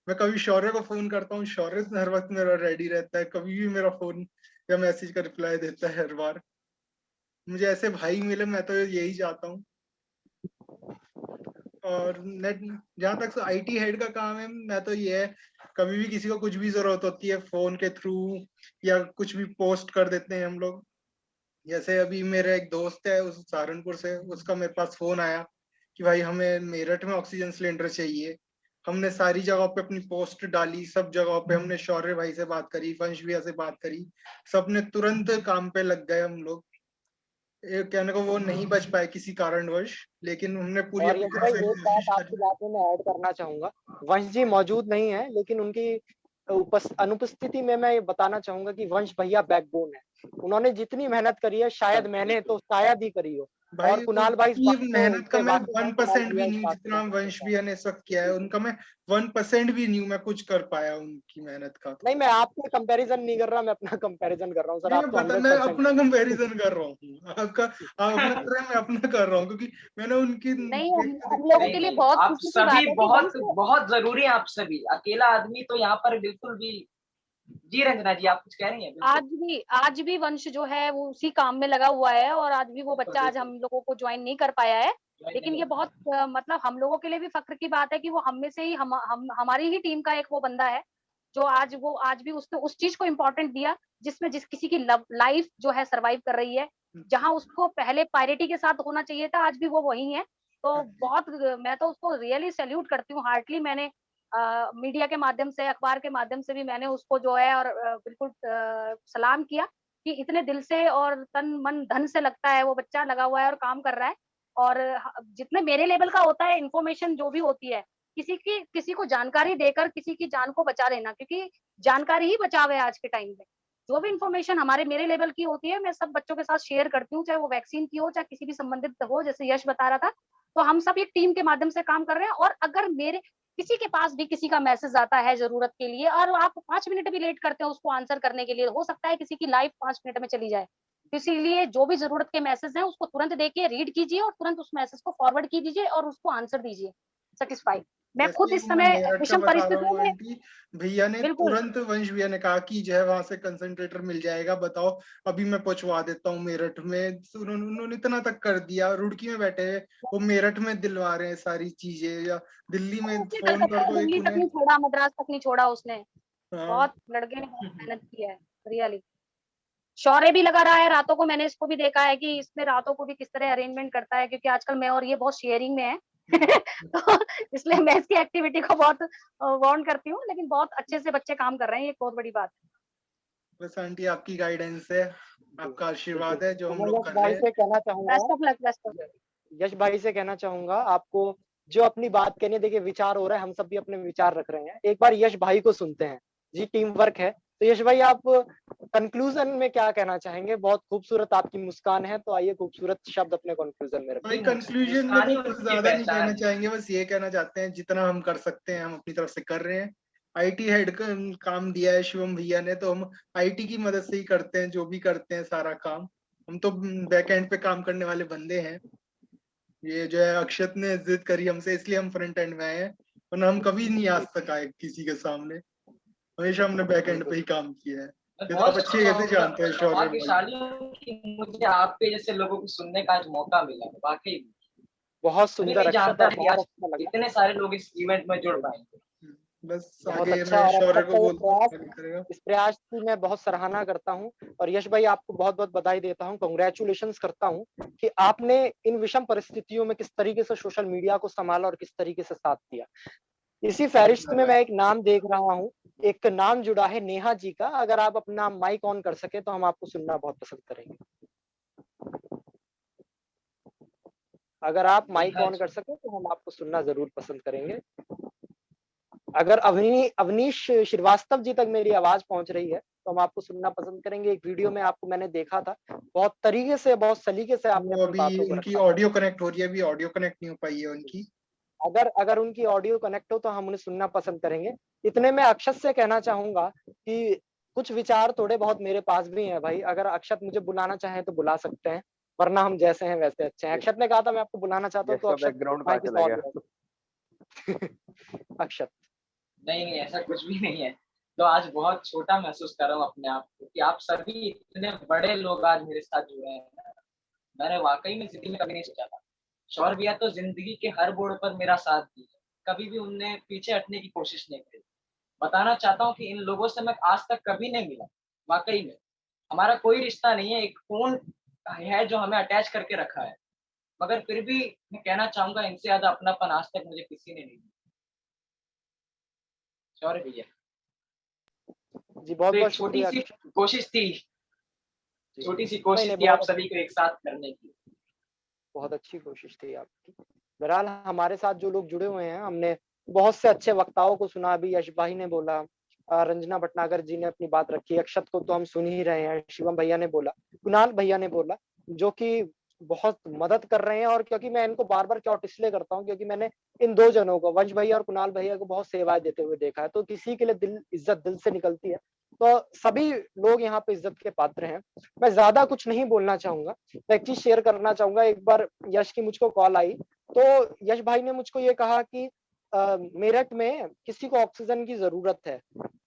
मैं कभी शौर्य को फोन करता हूँ, शौर्य हर वक्त मेरा रेडी रहता है, कभी भी मेरा फोन या मैसेज का रिप्लाई देता है हर बार। मुझे ऐसे भाई मिले, मैं तो यही चाहता हूँ। और नेट, जहाँ तक आईटी हेड का काम है, मैं तो ये है, कभी भी किसी को कुछ भी जरूरत होती है फोन के थ्रू, या कुछ भी पोस्ट कर देते हैं हम लोग। जैसे अभी मेरा एक दोस्त है उस सहारनपुर से, उसका मेरे पास फोन आया कि भाई हमें मेरठ में ऑक्सीजन सिलेंडर चाहिए, हमने सारी जगहों पे अपनी पोस्ट डाली, सब जगहों पे हमने शौर्य भाई से बात करी, वंश भैया से बात करी, सबने तुरंत काम पे लग गए हम लोग। ये कहने को वो नहीं बच पाए किसी कारणवश, लेकिन हमने पूरी और अपनी यश तरफ भाई से एक बात कोशिश आपकी करी। बात में मैं ऐड करना चाहूंगा, वंश जी मौजूद नहीं है लेकिन उनकी अनुपस्थिति में मैं ये बताना चाहूंगा कि वंश भैया बैकबोन है। उन्होंने जितनी मेहनत करी है शायद मैंने तो शायद ही करी हो। और भाई कुणाल भाई इस उनकी बात से मेहनत का से मैं वाकिफ हैं, कुणाल 1% भैया भी इस नहीं हूँ, बात से जितना वाकिफ वंश होते हैं। भैया ने इस वक्त किया है उनका मैं 1% भी नहीं हूँ, मैं कुछ कर पाया उनकी मेहनत का। तो नहीं, मैं आपसे कंपैरिजन नहीं कर रहा, मैं अपना कंपैरिजन कर रहा हूँ सर। नहीं, आप तो मैं 100%। अपना कंपैरिजन कर रहा हूँ, आपका आप अपना कर रहे हैं, मैं अपना कर रहा हूँ, क्योंकि मैंने उनकी नहीं, देखते हम लोगों देखते। के नहीं लिए नहीं, बहुत आप खुशी की बात सभी है कि बहुत वंश बहुत जरूरी है, आप सभी। अकेला आदमी तो यहाँ पर बिल्कुल भी। जी रंजना जी, आप कुछ कह रही हैं? बिल्कुल आज भी वंश जो है वो उसी काम में लगा हुआ है, और आज भी वो बिल्कुल बच्चा आज बिल्कुल। हम लोगों को ज्वाइन नहीं कर पाया है। नहीं, लेकिन नहीं, ये बहुत मतलब हम लोगों के लिए भी फक्र की बात है कि वो हम में से ही हम हमारी ही टीम का एक वो बंदा है जो आज भी उसने उस चीज को इम्पोर्टेंट दिया जिसमें जिस किसी की लाइफ जो है सरवाइव कर रही है। जहां उसको पहले पायरेटी के साथ होना चाहिए था, आज भी वो वही है। तो बहुत मैं तो उसको रियली सैल्यूट करती हूँ हार्टली। मैंने मीडिया के माध्यम से, अखबार के माध्यम से भी मैंने उसको जो है और बिल्कुल सलाम किया कि इतने दिल से और तन मन धन से लगता है वो बच्चा लगा हुआ है और काम कर रहा है। और जितने मेरे लेवल का होता है इंफॉर्मेशन जो भी होती है, किसी को जानकारी देकर किसी की जान को बचा लेना, क्योंकि जानकारी ही बचाव है आज के टाइम में। जो भी इंफॉर्मेशन हमारे मेरे लेवल की होती है मैं सब बच्चों के साथ शेयर करती हूँ, चाहे वो वैक्सीन की हो चाहे किसी भी संबंधित हो, जैसे यश बता रहा था। तो हम सब एक टीम के माध्यम से काम कर रहे हैं। और अगर मेरे किसी के पास भी किसी का मैसेज आता है जरूरत के लिए और आप 5 मिनट भी लेट करते हैं उसको आंसर करने के लिए, हो सकता है किसी की लाइफ 5 मिनट में चली जाए। तो इसीलिए जो भी जरूरत के मैसेज हैं उसको तुरंत देखिए, रीड कीजिए और तुरंत उस मैसेज को फॉरवर्ड कीजिए और उसको आंसर दीजिए सेटिस्फाई। मैं जैसे खुद ही इस मैं समय मेरठ का विषम बता रहा परिस्थितियों हूँ में आंटी, भैया ने बिल्कुल तुरंत, वंश भैया ने कहा कि जो है वहां से कंसंट्रेटर मिल जाएगा, बताओ अभी मैं पहुंचवा देता हूँ मेरठ में। तो उन्होंने इतना तक कर दिया, रुड़की में बैठे हैं वो मेरठ में दिलवा रहे हैं सारी चीजें, या दिल्ली में उसने फोन कर कलकत्ता दो एक दिल्ली तक उन्हें। नहीं छोड़ा, मद्रास तक नहीं छोड़ा उसने। हाँ, बहुत लड़के ने बहुत मेहनत की है रियली। शौर्य भी लगा रहा है रातों को, मैंने इसको भी देखा है कि इसमें रातों को भी किस तरह अरेंजमेंट करता है, क्योंकि आजकल मैं और ये बहुत शेयरिंग में है। तो इसलिए मैं इसकी एक्टिविटी को बहुत वार्न करती हूँ, लेकिन बहुत अच्छे से बच्चे काम कर रहे हैं, ये बहुत बड़ी बात है। बस आंटी आपकी गाइडेंस है, आपका आशीर्वाद है जो तो हम मैं लोग यश कर रहे भाई हैं। से कहना चाहूंगा, best of luck, best of luck. Yash भाई से कहना चाहूंगा आपको जो अपनी बात कहने, देखिए विचार हो रहा है, हम सब भी अपने विचार रख रहे हैं, एक बार यश भाई को सुनते हैं। जी टीम वर्क है, तो यश भाई आप कंक्लूजन में क्या कहना चाहेंगे? बहुत खूबसूरत आपकी मुस्कान है, तो आइए खूबसूरत शब्द अपने कंक्लूजन में भाई रखिए। कंक्लूजन में मुस्कान तो ही कुछ उनकी ज्यादा नहीं कहना पहचान है। चाहेंगे, बस ये कहना चाहते हैं जितना हम कर सकते हैं हम अपनी तरफ से कर रहे हैं। आईटी हेड का काम दिया है शिवम भैया ने, तो हम आईटी की मदद से ही करते हैं जो भी करते हैं सारा काम। हम तो बैक एंड पे काम करने वाले बंदे हैं। ये जो है अक्षत ने जिद करी हमसे, इसलिए हम फ्रंट एंड में आए हैं, वरना हम कभी नहीं आज तक आए किसी के सामने। हमेशा हमने बैक एंड पे ही काम किया है। मैं ये तो आप बहुत अच्छे कैसे जानते हैं शौर्य भाई। भाग्यशाली हूँ कि मुझे आपके जैसे लोगों को सुनने का आज मौका मिला, वाकई में। बहुत मैं भी सुंदर नहीं अक्षत, जानता और था कि बहुत आज अच्छा लगा। इतने सारे लोग इस इवेंट में जुड़ पाएंगे। बस बहुत आगे अच्छा। मैं और शौर्य अक्षत को का ये बोलता हूँ प्रयास, आगे करेगा। इस प्रयास की मैं बहुत सराहना करता हूँ। और यश भाई आपको बहुत बहुत बधाई देता हूँ, कंग्रेचुलेशंस करता हूँ कि आपने इन विषम परिस्थितियों में किस तरीके से सोशल मीडिया को संभाला और किस तरीके से साथ दिया। इसी फहरिस्त में मैं एक नाम देख रहा हूँ, एक नाम जुड़ा है नेहा जी का। अगर आप अपना माइक ऑन कर सके तो हम आपको सुनना बहुत पसंद करेंगे। अगर आप माइक ऑन कर सके तो हम आपको सुनना जरूर पसंद करेंगे। अगर अवनीश श्रीवास्तव जी तक मेरी आवाज पहुंच रही है तो हम आपको सुनना पसंद करेंगे। एक वीडियो में आपको मैंने देखा था, बहुत तरीके से, बहुत सलीके से आपने वो अपनी अभी बातों को उनकी रखा। ऑडियो कनेक्ट हो रही है, अभी ऑडियो कनेक्ट नहीं हो पाई है उनकी। अगर अगर उनकी ऑडियो कनेक्ट हो तो हम उन्हें सुनना पसंद करेंगे। इतने में अक्षत से कहना चाहूंगा कि कुछ विचार थोड़े बहुत मेरे पास भी हैं भाई। अगर अक्षत मुझे बुलाना चाहे तो बुला सकते हैं, वरना हम जैसे हैं वैसे अच्छे हैं। अक्षत ने कहा था मैं आपको बुलाना चाहता हूँ, यश तो का अक्षत बैकग्राउंड कहाँ माइक इज चला ऑल गया? योर्स। अक्षत। नहीं नहीं, ऐसा कुछ भी नहीं है। तो आज बहुत छोटा महसूस कर रहा हूँ अपने आप को कि आप सभी इतने बड़े लोग आज मेरे साथ जुड़े हैं। मैंने वाकई में जिंदगी में कभी नहीं सोचा था। शौर्य भैया तो जिंदगी के हर मोड़ पर मेरा साथ दिया, कभी भी उनने पीछे हटने की कोशिश नहीं करी। बताना चाहता हूँ कि इन लोगों से मैं आज तक कभी नहीं मिला। वाकई में हमारा कोई रिश्ता नहीं है, एक फोन है जो हमें अटैच करके रखा है। मगर फिर भी मैं कहना चाहूंगा इनसे ज्यादा अपनापन आज तक मुझे किसी ने नहीं दिया। सॉरी भैया। जी बहुत तो बहुत एक छोटी शुक्रिया सी अक्षत कोशिश थी, जी। छोटी सी नहीं कोशिश नहीं थी आप बहुत सभी को एक साथ करने की। बहुत अच्छी कोशिश थी आपकी। बहरहाल हमारे साथ जो लोग जुड़े हुए हैं, हमने बहुत से अच्छे वक्ताओं को सुना, अभी यश भाई ने बोला, रंजना भटनागर जी ने अपनी बात रखी, अक्षत को तो हम सुन ही रहे हैं, शिवम भैया ने बोला, कुणाल भैया ने बोला, जो कि बहुत मदद कर रहे हैं। और क्योंकि मैं इनको बार-बार क्योट इसलिए करता हूँ क्योंकि मैंने इन 2 जनों को, वंश भैया और कुणाल भैया को बहुत सेवाएँ देते हुए देखा है, तो किसी के लिए इज़्ज़त दिल से निकलती है। तो सभी लोग यहाँ पे इज़्ज़त के पात्र हैं। मैं ज़्यादा कुछ नहीं बोलना चाहूँगा, मैं एक चीज़ शेयर करना चाहूँगा। एक बार यश की मुझको कॉल आई, तो यश भाई ने मुझको ये कहा कि मेरठ में किसी को ऑक्सीजन की ज़रूरत है।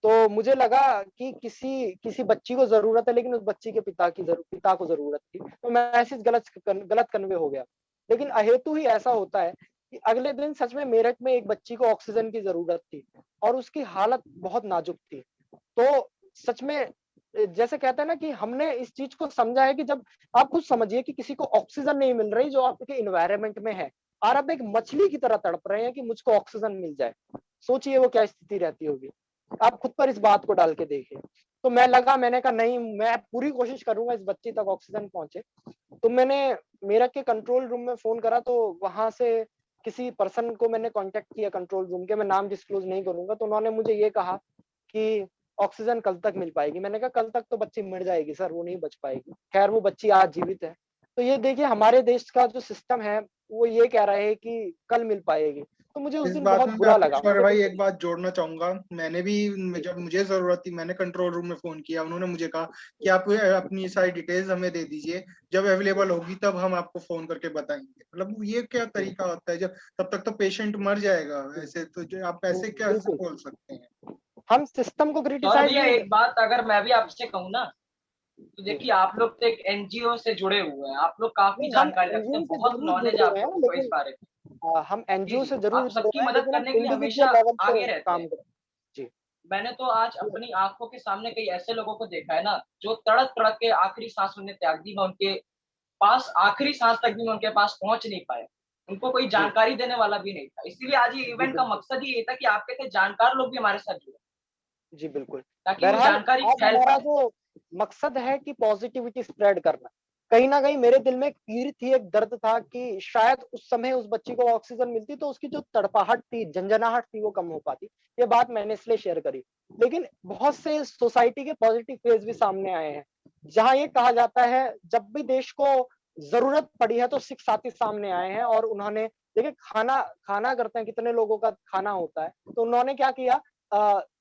तो मुझे लगा कि किसी बच्ची को ज़रूरत है, लेकिन उस बच्ची के पिता को ज़रूरत थी। तो मैसेज गलत कन्वे हो गया। लेकिन अहेतु ही ऐसा होता है कि अगले दिन सच में मेरठ में एक बच्ची को ऑक्सीजन की ज़रूरत थी और उसकी हालत बहुत नाज़ुक थी। तो सच में जैसे कहते हैं ना कि हमने इस चीज़ को समझा है कि जब आप खुद समझिए कि किसी को ऑक्सीजन नहीं मिल रही जो आपके एनवायरनमेंट में है, और आप एक मछली की तरह तड़प रहे हैं कि मुझको ऑक्सीजन मिल जाए। सोचिए वो क्या स्थिति रहती होगी। आप खुद पर इस बात को डाल के देखिए। तो मैंने कहा नहीं, मैं पूरी कोशिश करूँगा इस बच्ची तक ऑक्सीजन पहुँचे। तो मैंने मेरठ के कंट्रोल रूम में फ़ोन करा, तो वहाँ से किसी पर्सन को मैंने कॉन्टैक्ट किया कंट्रोल रूम के, मैं नाम डिस्क्लोज़ नहीं करूँगा। तो उन्होंने मुझे ये कहा कि ऑक्सीजन कल तक मिल पाएगी। मैंने कहा कल तक तो बच्ची मर जाएगी सर, वो नहीं बच पाएगी। खैर वो बच्ची आज जीवित है। तो ये देखिए हमारे देश का जो सिस्टम है, वो ये कह रहा है कि कल मिल पाएगी। तो मुझे उस इस दिन बात बहुत में मैं बुरा आपको लगा। शौर्य मुझे भाई कुछ एक बात जोड़ना चाहूंगा। मैंने भी जब मुझे जरूरत थी मैंने कंट्रोल रूम में फोन किया, उन्होंने मुझे कहा कि आप अपनी सारी डिटेल्स हमें दे दीजिए, जब अवेलेबल होगी तब हम आपको फोन करके बताएंगे। मतलब ये क्या तरीका होता है, जब तब तक तो पेशेंट मर जाएगा। ऐसे तो जो आप ऐसे कैसे बिल्कुल, बोल सकते हैं। हम सिस्टम को सौरभ क्रिटिसाइज़ भैया नहीं एक कर बात अगर मैं भी आपसे कहूँ ना, तो जी। देखिए आप लोग तो एक एनजीओ से जुड़े हुए हैं, आप लोग काफी नहीं, हम जानकारी रखते एनजीओ हैं, से बहुत ज़रूर नॉलेज जुड़े है हुए आप हैं, लोगों को इस लेकिन बारे में। हम जी एनजीओ जी, से ज़रूर आप जुड़े सबकी हुए हैं, मदद लेकिन हम करने के लिए हमेशा इंडिविजुअल लेवल पे आगे रहते काम हैं। करते हैं। जी। मैंने तो आज अपनी आंखों के सामने कई ऐसे लोगों को देखा है ना, जो तड़प तड़प के आखिरी सांस उन्हें त्याग दी, मैं उनके पास आखिरी सांस तक भी मैं उनके पास पहुंच नहीं पाया। उनको कोई जी, जानकारी देने वाला भी नहीं था। इसीलिए आज ये जी इवेंट का बिल्कुल। मकसद ही ये था कि आपके थे जानकार लोग भी हमारे साथ जुड़े, जी, बिल्कुल। ताकि वो बहरहाल जानकारी आज फैल हमारा पाए। जो मकसद है कि पॉजिटिविटी स्प्रेड करना। कहीं न कहीं मेरे दिल में एक पीड़ थी, एक दर्द था कि शायद उस समय उस बच्ची को ऑक्सीजन मिलती तो उसकी जो तड़पाहट थी, झनझनाहट थी वो कम हो पाती। ये बात मैंने इसलिए शेयर करी। लेकिन बहुत से सोसाइटी के पॉजिटिव फेज़ भी सामने आए हैं। जहाँ ये कहा जाता है जब भी देश को ज़रूरत पड़ी है तो सिख साथी सामने आए हैं और उन्होंने देखिए खाना खाना करते हैं, कितने लोगों का खाना होता है। तो उन्होंने क्या किया,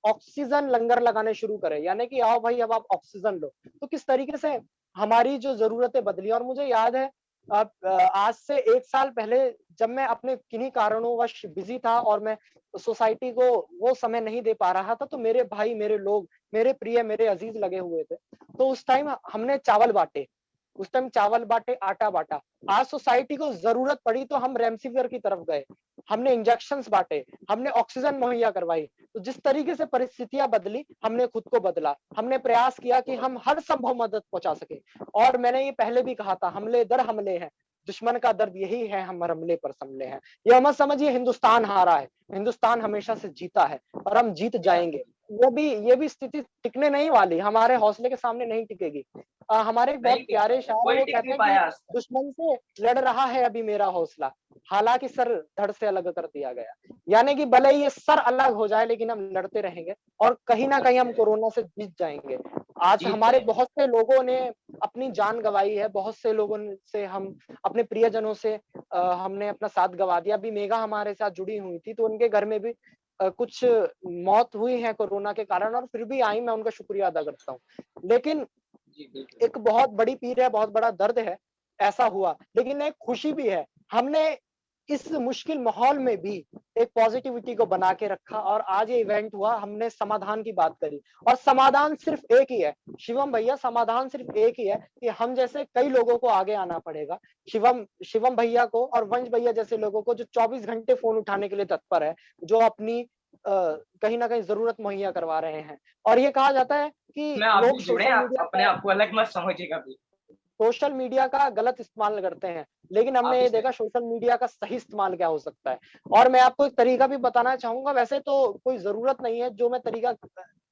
ऑक्सीजन लंगर लगाने शुरू करे, यानी कि आओ भाई अब आप ऑक्सीजन लो। तो किस तरीके से हमारी जो ज़रूरतें बदली। और मुझे याद है आज से 1 साल पहले जब मैं अपने किन्हीं कारणोंवश बिज़ी था और मैं सोसाइटी को वो समय नहीं दे पा रहा था, तो मेरे भाई, मेरे लोग, मेरे प्रिय, मेरे अज़ीज़ लगे हुए थे। तो उस टाइम हमने चावल बाँटे, उस टाइम चावल बाँटे, आटा बाँटा। आज सोसाइटी को ज़रूरत पड़ी तो हम रेमडेसिविर की तरफ गए। हमने इंजेक्शंस बाँटे, हमने ऑक्सीजन मुहैया करवाई। तो जिस तरीके से परिस्थितियां बदली, हमने खुद को बदला। हमने प्रयास किया कि हम हर संभव मदद पहुंचा सके। और मैंने ये पहले भी कहा था, हमले दर हमले हैं, दुश्मन का दर्द यही है, हम हमले पर संभले हैं। ये मत समझिए हिंदुस्तान हारा है, हिंदुस्तान हमेशा से जीता है और हम जीत जाएंगे। ये भी स्थिति टिकने नहीं वाली, हमारे हौसले के सामने नहीं टिकेगी। हमारे एक बहुत नहीं टिक प्यारे पाएगा, शायर कोई वो टिक कहते नहीं हैं कि पाया आज तक। दुश्मन से लड़ रहा है अभी मेरा हौसला, हालांकि सर धड़ से अलग कर दिया गया। यानी कि भले ही ये सर अलग हो जाए लेकिन हम लड़ते रहेंगे और कहीं ना कहीं लड़ते हम रहे, कोरोना से जीत जाएंगे। आज जीत हमारे जाएंगे। बहुत से लोगों ने अपनी जान गंवाई है, बहुत से लोगों से हम अपने प्रियजनों से हमने अपना साथ गंवा दिया। अभी मेघा हमारे साथ जुड़ी हुई थी तो उनके घर में भी कुछ मौत हुई है कोरोना के कारण, और फिर भी आई, मैं उनका शुक्रिया अदा करता हूँ। लेकिन जी बिल्कुल। एक बहुत बड़ी पीड़ है, बहुत बड़ा दर्द है, ऐसा हुआ। लेकिन एक खुशी भी है, हमने इस मुश्किल माहौल में भी एक पॉजिटिविटी को बना के रखा और आज ये इवेंट हुआ, हमने समाधान की बात करी और समाधान सिर्फ एक ही है शिवम भैया, समाधान सिर्फ एक ही है कि हम जैसे कई लोगों को आगे आना पड़ेगा। शिवम भैया को और वंश भैया जैसे लोगों को जो 24 घंटे फोन उठाने के लिए तत्पर है, जो अपनी कहीं ना कहीं जरूरत मुहैया करवा रहे हैं। और ये कहा जाता है कि में आप लोग भी जुड़े, सोशल आप मीडिया अपने पर आप को अलग मत समझिएगा भी। सोशल मीडिया का गलत इस्तेमाल करते हैं, लेकिन हमने आप ये इस देखा सोशल मीडिया का सही इस्तेमाल क्या हो सकता है। और मैं आपको एक तरीका भी बताना चाहूंगा, वैसे तो कोई जरूरत नहीं है, जो मैं तरीका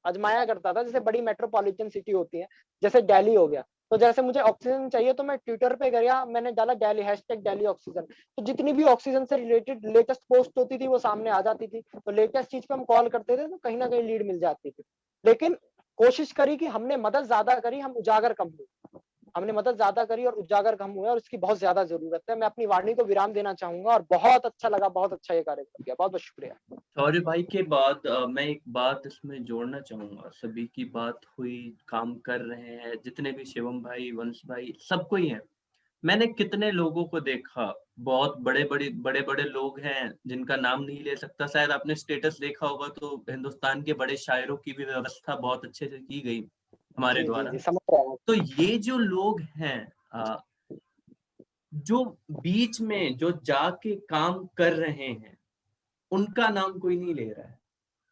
आजमाया करता था, जैसे बड़ी मेट्रोपॉलिटन सिटी होती है, जैसे दिल्ली हो गया, तो जैसे मुझे ऑक्सीजन चाहिए तो मैं ट्विटर पे गया, मैंने डाला दिल्ली #दिल्ली ऑक्सीजन, तो जितनी भी ऑक्सीजन से रिलेटेड लेटेस्ट पोस्ट होती थी वो सामने आ जाती थी। तो लेटेस्ट चीज पे हम कॉल करते थे तो कहीं ना कहीं लीड मिल जाती थी। लेकिन कोशिश करी कि हमने मदद ज्यादा करी, हम उजागर कम हुए। हमने मदद ज्यादा करी और उजागर कम हुए, और इसकी बहुत ज्यादा जरूरत है। मैं अपनी वाणी को विराम देना चाहूंगा, और बहुत अच्छा लगा, बहुत अच्छा ये कार्य कर दिया, बहुत बहुत शुक्रिया। शौर्य भाई के बाद मैं एक बात इसमें जोड़ना चाहूंगा। सभी की बात हुई, काम कर रहे हैं, जितने भी शिवम भाई, वंश भाई, सबको ही है। मैंने कितने लोगों को देखा, बहुत बड़े बड़े लोग हैं जिनका नाम नहीं ले सकता। शायद आपने स्टेटस देखा होगा, तो हिंदुस्तान के बड़े शायरों की भी व्यवस्था बहुत अच्छे से की गई हमारे जी जी द्वारा। जी, समझ रहा हूँ। तो ये जो लोग हैं जो बीच में जो जाके काम कर रहे हैं, उनका नाम कोई नहीं ले रहा है,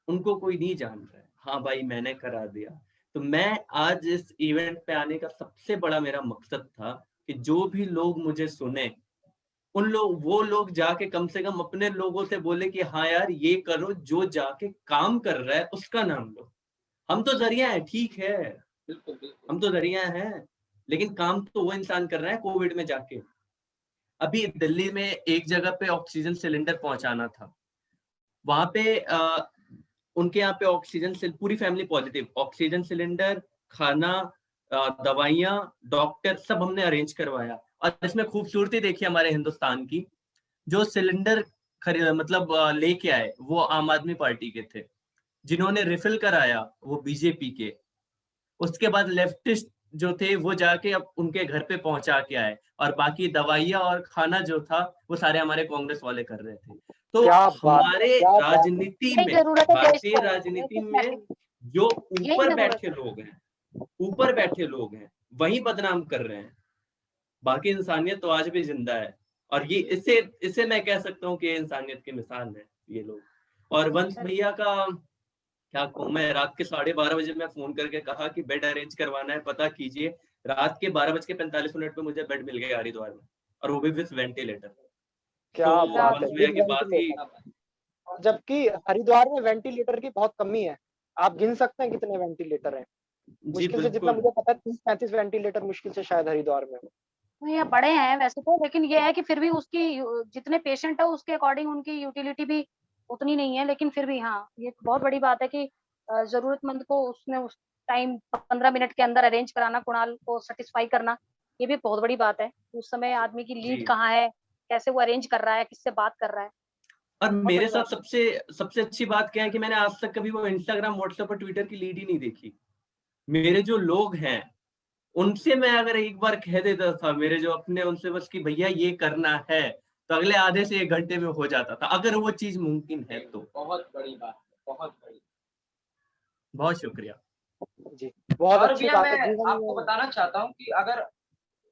उनको कोई नहीं जान रहा है। हाँ भाई, मैंने करा दिया। तो मैं आज इस इवेंट पे आने का सबसे बड़ा मेरा मकसद था कि जो भी लोग मुझे सुने, वो लोग जाके कम से कम अपने लोगों से बोले कि हाँ यार, ये करो, जो जाके काम कर रहा है उसका नाम लो। हम तो जरिया है, ठीक है, बिल्कुल बिल्कुल। हम तो जरिया हैं, लेकिन काम तो वो इंसान कर रहा है कोविड में जाके। अभी दिल्ली में एक जगह पे ऑक्सीजन सिलेंडर पहुंचाना था, वहां पे उनके यहाँ पे ऑक्सीजन से पूरी फैमिली पॉजिटिव, ऑक्सीजन सिलेंडर, खाना, दवाइयाँ, डॉक्टर, सब हमने अरेंज करवाया। और इसमें खूबसूरती देखी हमारे हिंदुस्तान की, जो सिलेंडर मतलब लेके आए वो आम आदमी पार्टी के थे, जिन्होंने रिफिल कराया वो बीजेपी के, उसके बाद लेफ्टिस्ट जो थे वो जाके अब उनके घर पे पहुंचा के आए, और बाकी दवाइयाँ और खाना जो था वो सारे हमारे कांग्रेस वाले कर रहे थे। तो क्या बात है, हमारे क्या बात है। राजनीति यही में, जरूरत है देश भारतीय को, राजनीति लेटेस्ट में मैसेज, जो यही ऊपर जरूरत बैठे है। लोग हैं, ऊपर बैठे लोग हैं, वही बदनाम कर रहे हैं। बाकी इंसानियत तो आज भी जिंदा है, और ये इसे इसे मैं कह सकता हूँ कि ये इंसानियत की मिसाल है ये लोग। और वंश भैया का क्या कहूँ मैं, रात के 12:30 बजे मैं फोन करके कहा कि बेड अरेंज करवाना है, पता कीजिए। रात के 12:45 पे मुझे बेड मिल गया हरिद्वार में, और वो भी विद वेंटिलेटर। क्या तो बात है, वंश भैया विद की बात ही, वेंटिलेटर। जबकि हरिद्वार में वेंटिलेटर की बहुत कमी है। आप गिन सकते हैं कितने वेंटिलेटर हैं? जी मुश्किल से, जितना बिल्कुल। मुझे पता है, 30-35 वेंटिलेटर मुश्किल से शायद हरिद्वार में हो। तो ये बड़े हैं वैसे तो, लेकिन ये है कि फिर भी उसकी जितने पेशेंट है उसके अकॉर्डिंग उनकी यूटिलिटी भी उतनी नहीं है, लेकिन फिर भी हाँ, ये बहुत बड़ी बात है कि जरूरतमंद को उसने उस टाइम 15 मिनट के अंदर अरेंज कराना, कुणाल को सेटिस्फाई करना, ये भी बहुत बड़ी बात है। उस समय आदमी की लीड जी, कहाँ है, कैसे वो अरेंज कर रहा है, किससे बात कर रहा है, और बहुत मेरे बड़ी साथ बात है। सबसे सबसे अच्छी बात क्या है कि मैंने आज तक कभी वो इंस्टाग्राम, व्हाट्सएप और ट्विटर की लीड ही नहीं देखी। मेरे जो लोग हैं उनसे मैं अगर एक बार कह देता था, मेरे जो अपने, उनसे बस कि भैया ये करना है, तो अगले आधे से 1 घंटे में हो जाता था, अगर वो चीज मुमकिन है तो। बहुत बड़ी बात है, बहुत बड़ी। बहुत शुक्रिया। जी, बहुत और अच्छी भैया बात मैं है जीवन आपको में। बताना चाहता हूँ कि अगर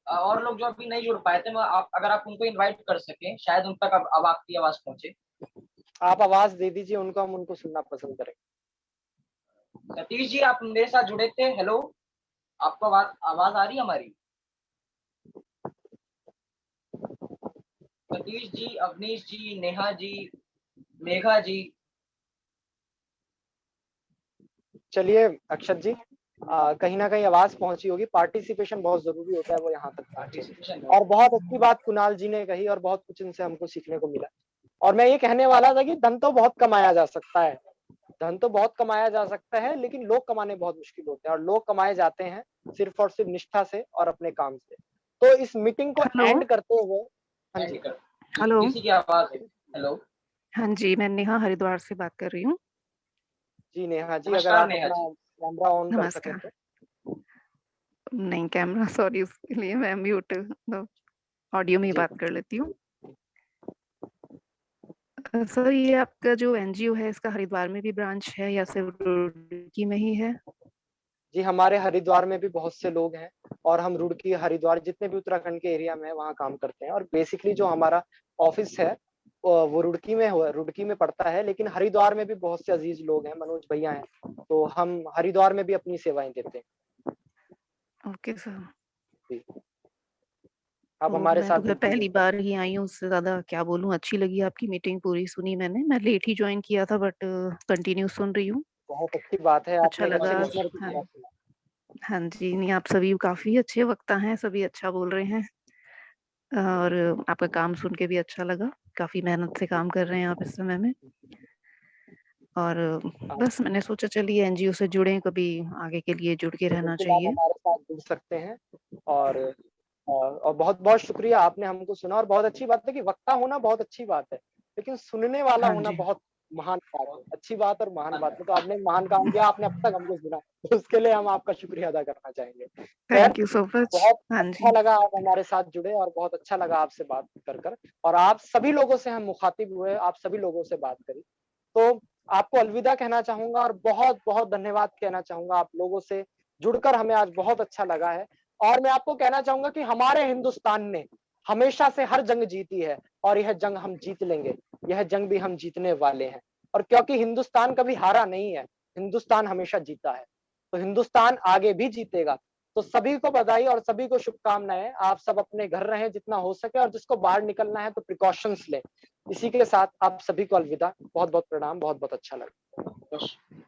और लोग जो अभी नहीं जुड़ पाए थे, मैं आप अगर आप उनको इनवाइट कर सकें, शायद उन तक अब आपकी आवाज पहुंचे। आप आवाज दे दीजिए उनको, हम उनको सुनना पसंद करेंगे। सतीश जी, आप मेरे साथ जुड़े थे। हेलो, आपको आवाज आवाज आ रही है हमारी? सतीश जी, अवनीश जी, नेहा जी, मेघा जी। चलिए अक्षत जी, कहीं ना कहीं आवाज पहुंची होगी। पार्टिसिपेशन बहुत जरूरी होता है, वो यहाँ तक पहुंचे। पार्टिसिपेशन और बहुत अच्छी बात कुणाल जी ने कही, और बहुत कुछ इनसे हमको सीखने को मिला। और मैं ये कहने वाला था कि धन तो बहुत कमाया जा सकता है, धन तो बहुत कमाया जा सकता है, लेकिन लोग कमाने बहुत मुश्किल होते हैं, और लोग कमाए जाते हैं सिर्फ और सिर्फ निष्ठा से और अपने काम से। तो इस मीटिंग को हेलो। एंड करते हुए, हाँ जी, हेलो। किसी की आवाज है। हेलो, हाँ जी, मैं नेहा हरिद्वार से बात कर रही हूँ। जी नेहा जी, अगर नमस्कार आप नेहा अपना जी। कैमरा ऑन कर सकें नमस्कार। तो। नहीं, कैमरा सॉरी, उसके लिए मैं म्यूट ऑडियो में ही जी बात कर लेती हूँ। सर, ये आपका जो एनजीओ है, इसका हरिद्वार में भी ब्रांच है या सिर्फ रुड़की में ही है? जी, हमारे हरिद्वार में भी बहुत से लोग हैं, और हम रुड़की, हरिद्वार, जितने भी उत्तराखंड के एरिया में है वहाँ काम करते हैं। और बेसिकली जो हमारा ऑफिस है वो रुड़की में पड़ता है, लेकिन हरिद्वार में भी बहुत से अजीज लोग हैं, मनोज भैया हैं, तो हम हरिद्वार में भी अपनी सेवाएं देते हैं। Okay sir. जी। आप हमारे मैं साथ तो खैर बिल्कुल पहली जुड़ बार ही आई हूँ, उससे ज़्यादा क्या बोलूँ, अच्छी लगी आपकी मीटिंग, पूरी सुनी मैंने। मैं लेट ही जॉइन किया था बट कंटिन्यू सुन रही हूँ। बहुत अच्छी बात है, अच्छा आपने एक अच्छे लगा। लिसनर की हाँ, तरह सुना। हाँ जी, नहीं आप सभी काफ़ी अच्छे वक्ता हैं, सभी अच्छा बोल रहे हैं और आपका काम सुन के भी अच्छा लगा। काफ़ी मेहनत से काम कर रहे हैं आप इस समय में और आप बस मैंने सोचा चलिए एनजीओ से जुड़ें, कभी आगे के लिए जुड़ के रहना बिल्कुल आप चाहिए। हमारे साथ जुड़ सकते हैं और और बहुत-बहुत शुक्रिया आपने हमको सुना और बहुत अच्छी बात है कि वक्ता होना बहुत अच्छी बात है, लेकिन सुनने वाला हाँ होना जी। बहुत महान बात है। अच्छी बात और महान बात है, तो आपने महान काम किया, आपने अब तक हमको सुना, तो उसके लिए हम आपका शुक्रिया अदा करना चाहेंगे। खैर, थैंक यू सो मच। बहुत हाँ अच्छा जी। लगा आप हमारे साथ जुड़े और बहुत अच्छा लगा आपसे बात कर और आप सभी लोगों से हम मुखातिब हुए, आप सभी लोगों से बात करी। तो आपको अलविदा कहना चाहूँगा और बहुत-बहुत धन्यवाद कहना चाहूँगा आप लोगों से जुड़कर हमें आज बहुत अच्छा लगा है और मैं आपको कहना चाहूँगा कि हमारे हिंदुस्तान ने हमेशा से हर जंग जीती है और यह जंग हम जीत लेंगे। यह जंग भी हम जीतने वाले हैं और क्योंकि हिंदुस्तान कभी हारा नहीं है, हिंदुस्तान हमेशा जीता है। तो हिंदुस्तान आगे भी जीतेगा। तो सभी को बधाई और सभी को शुभकामनाएँ। आप सब अपने घर रहें जितना हो सके और जिसको बाहर निकलना है तो प्रिकॉशंस लें। इसी के साथ आप सभी को अलविदा। बहुत-बहुत प्रणाम, बहुत-बहुत अच्छा लगा। बस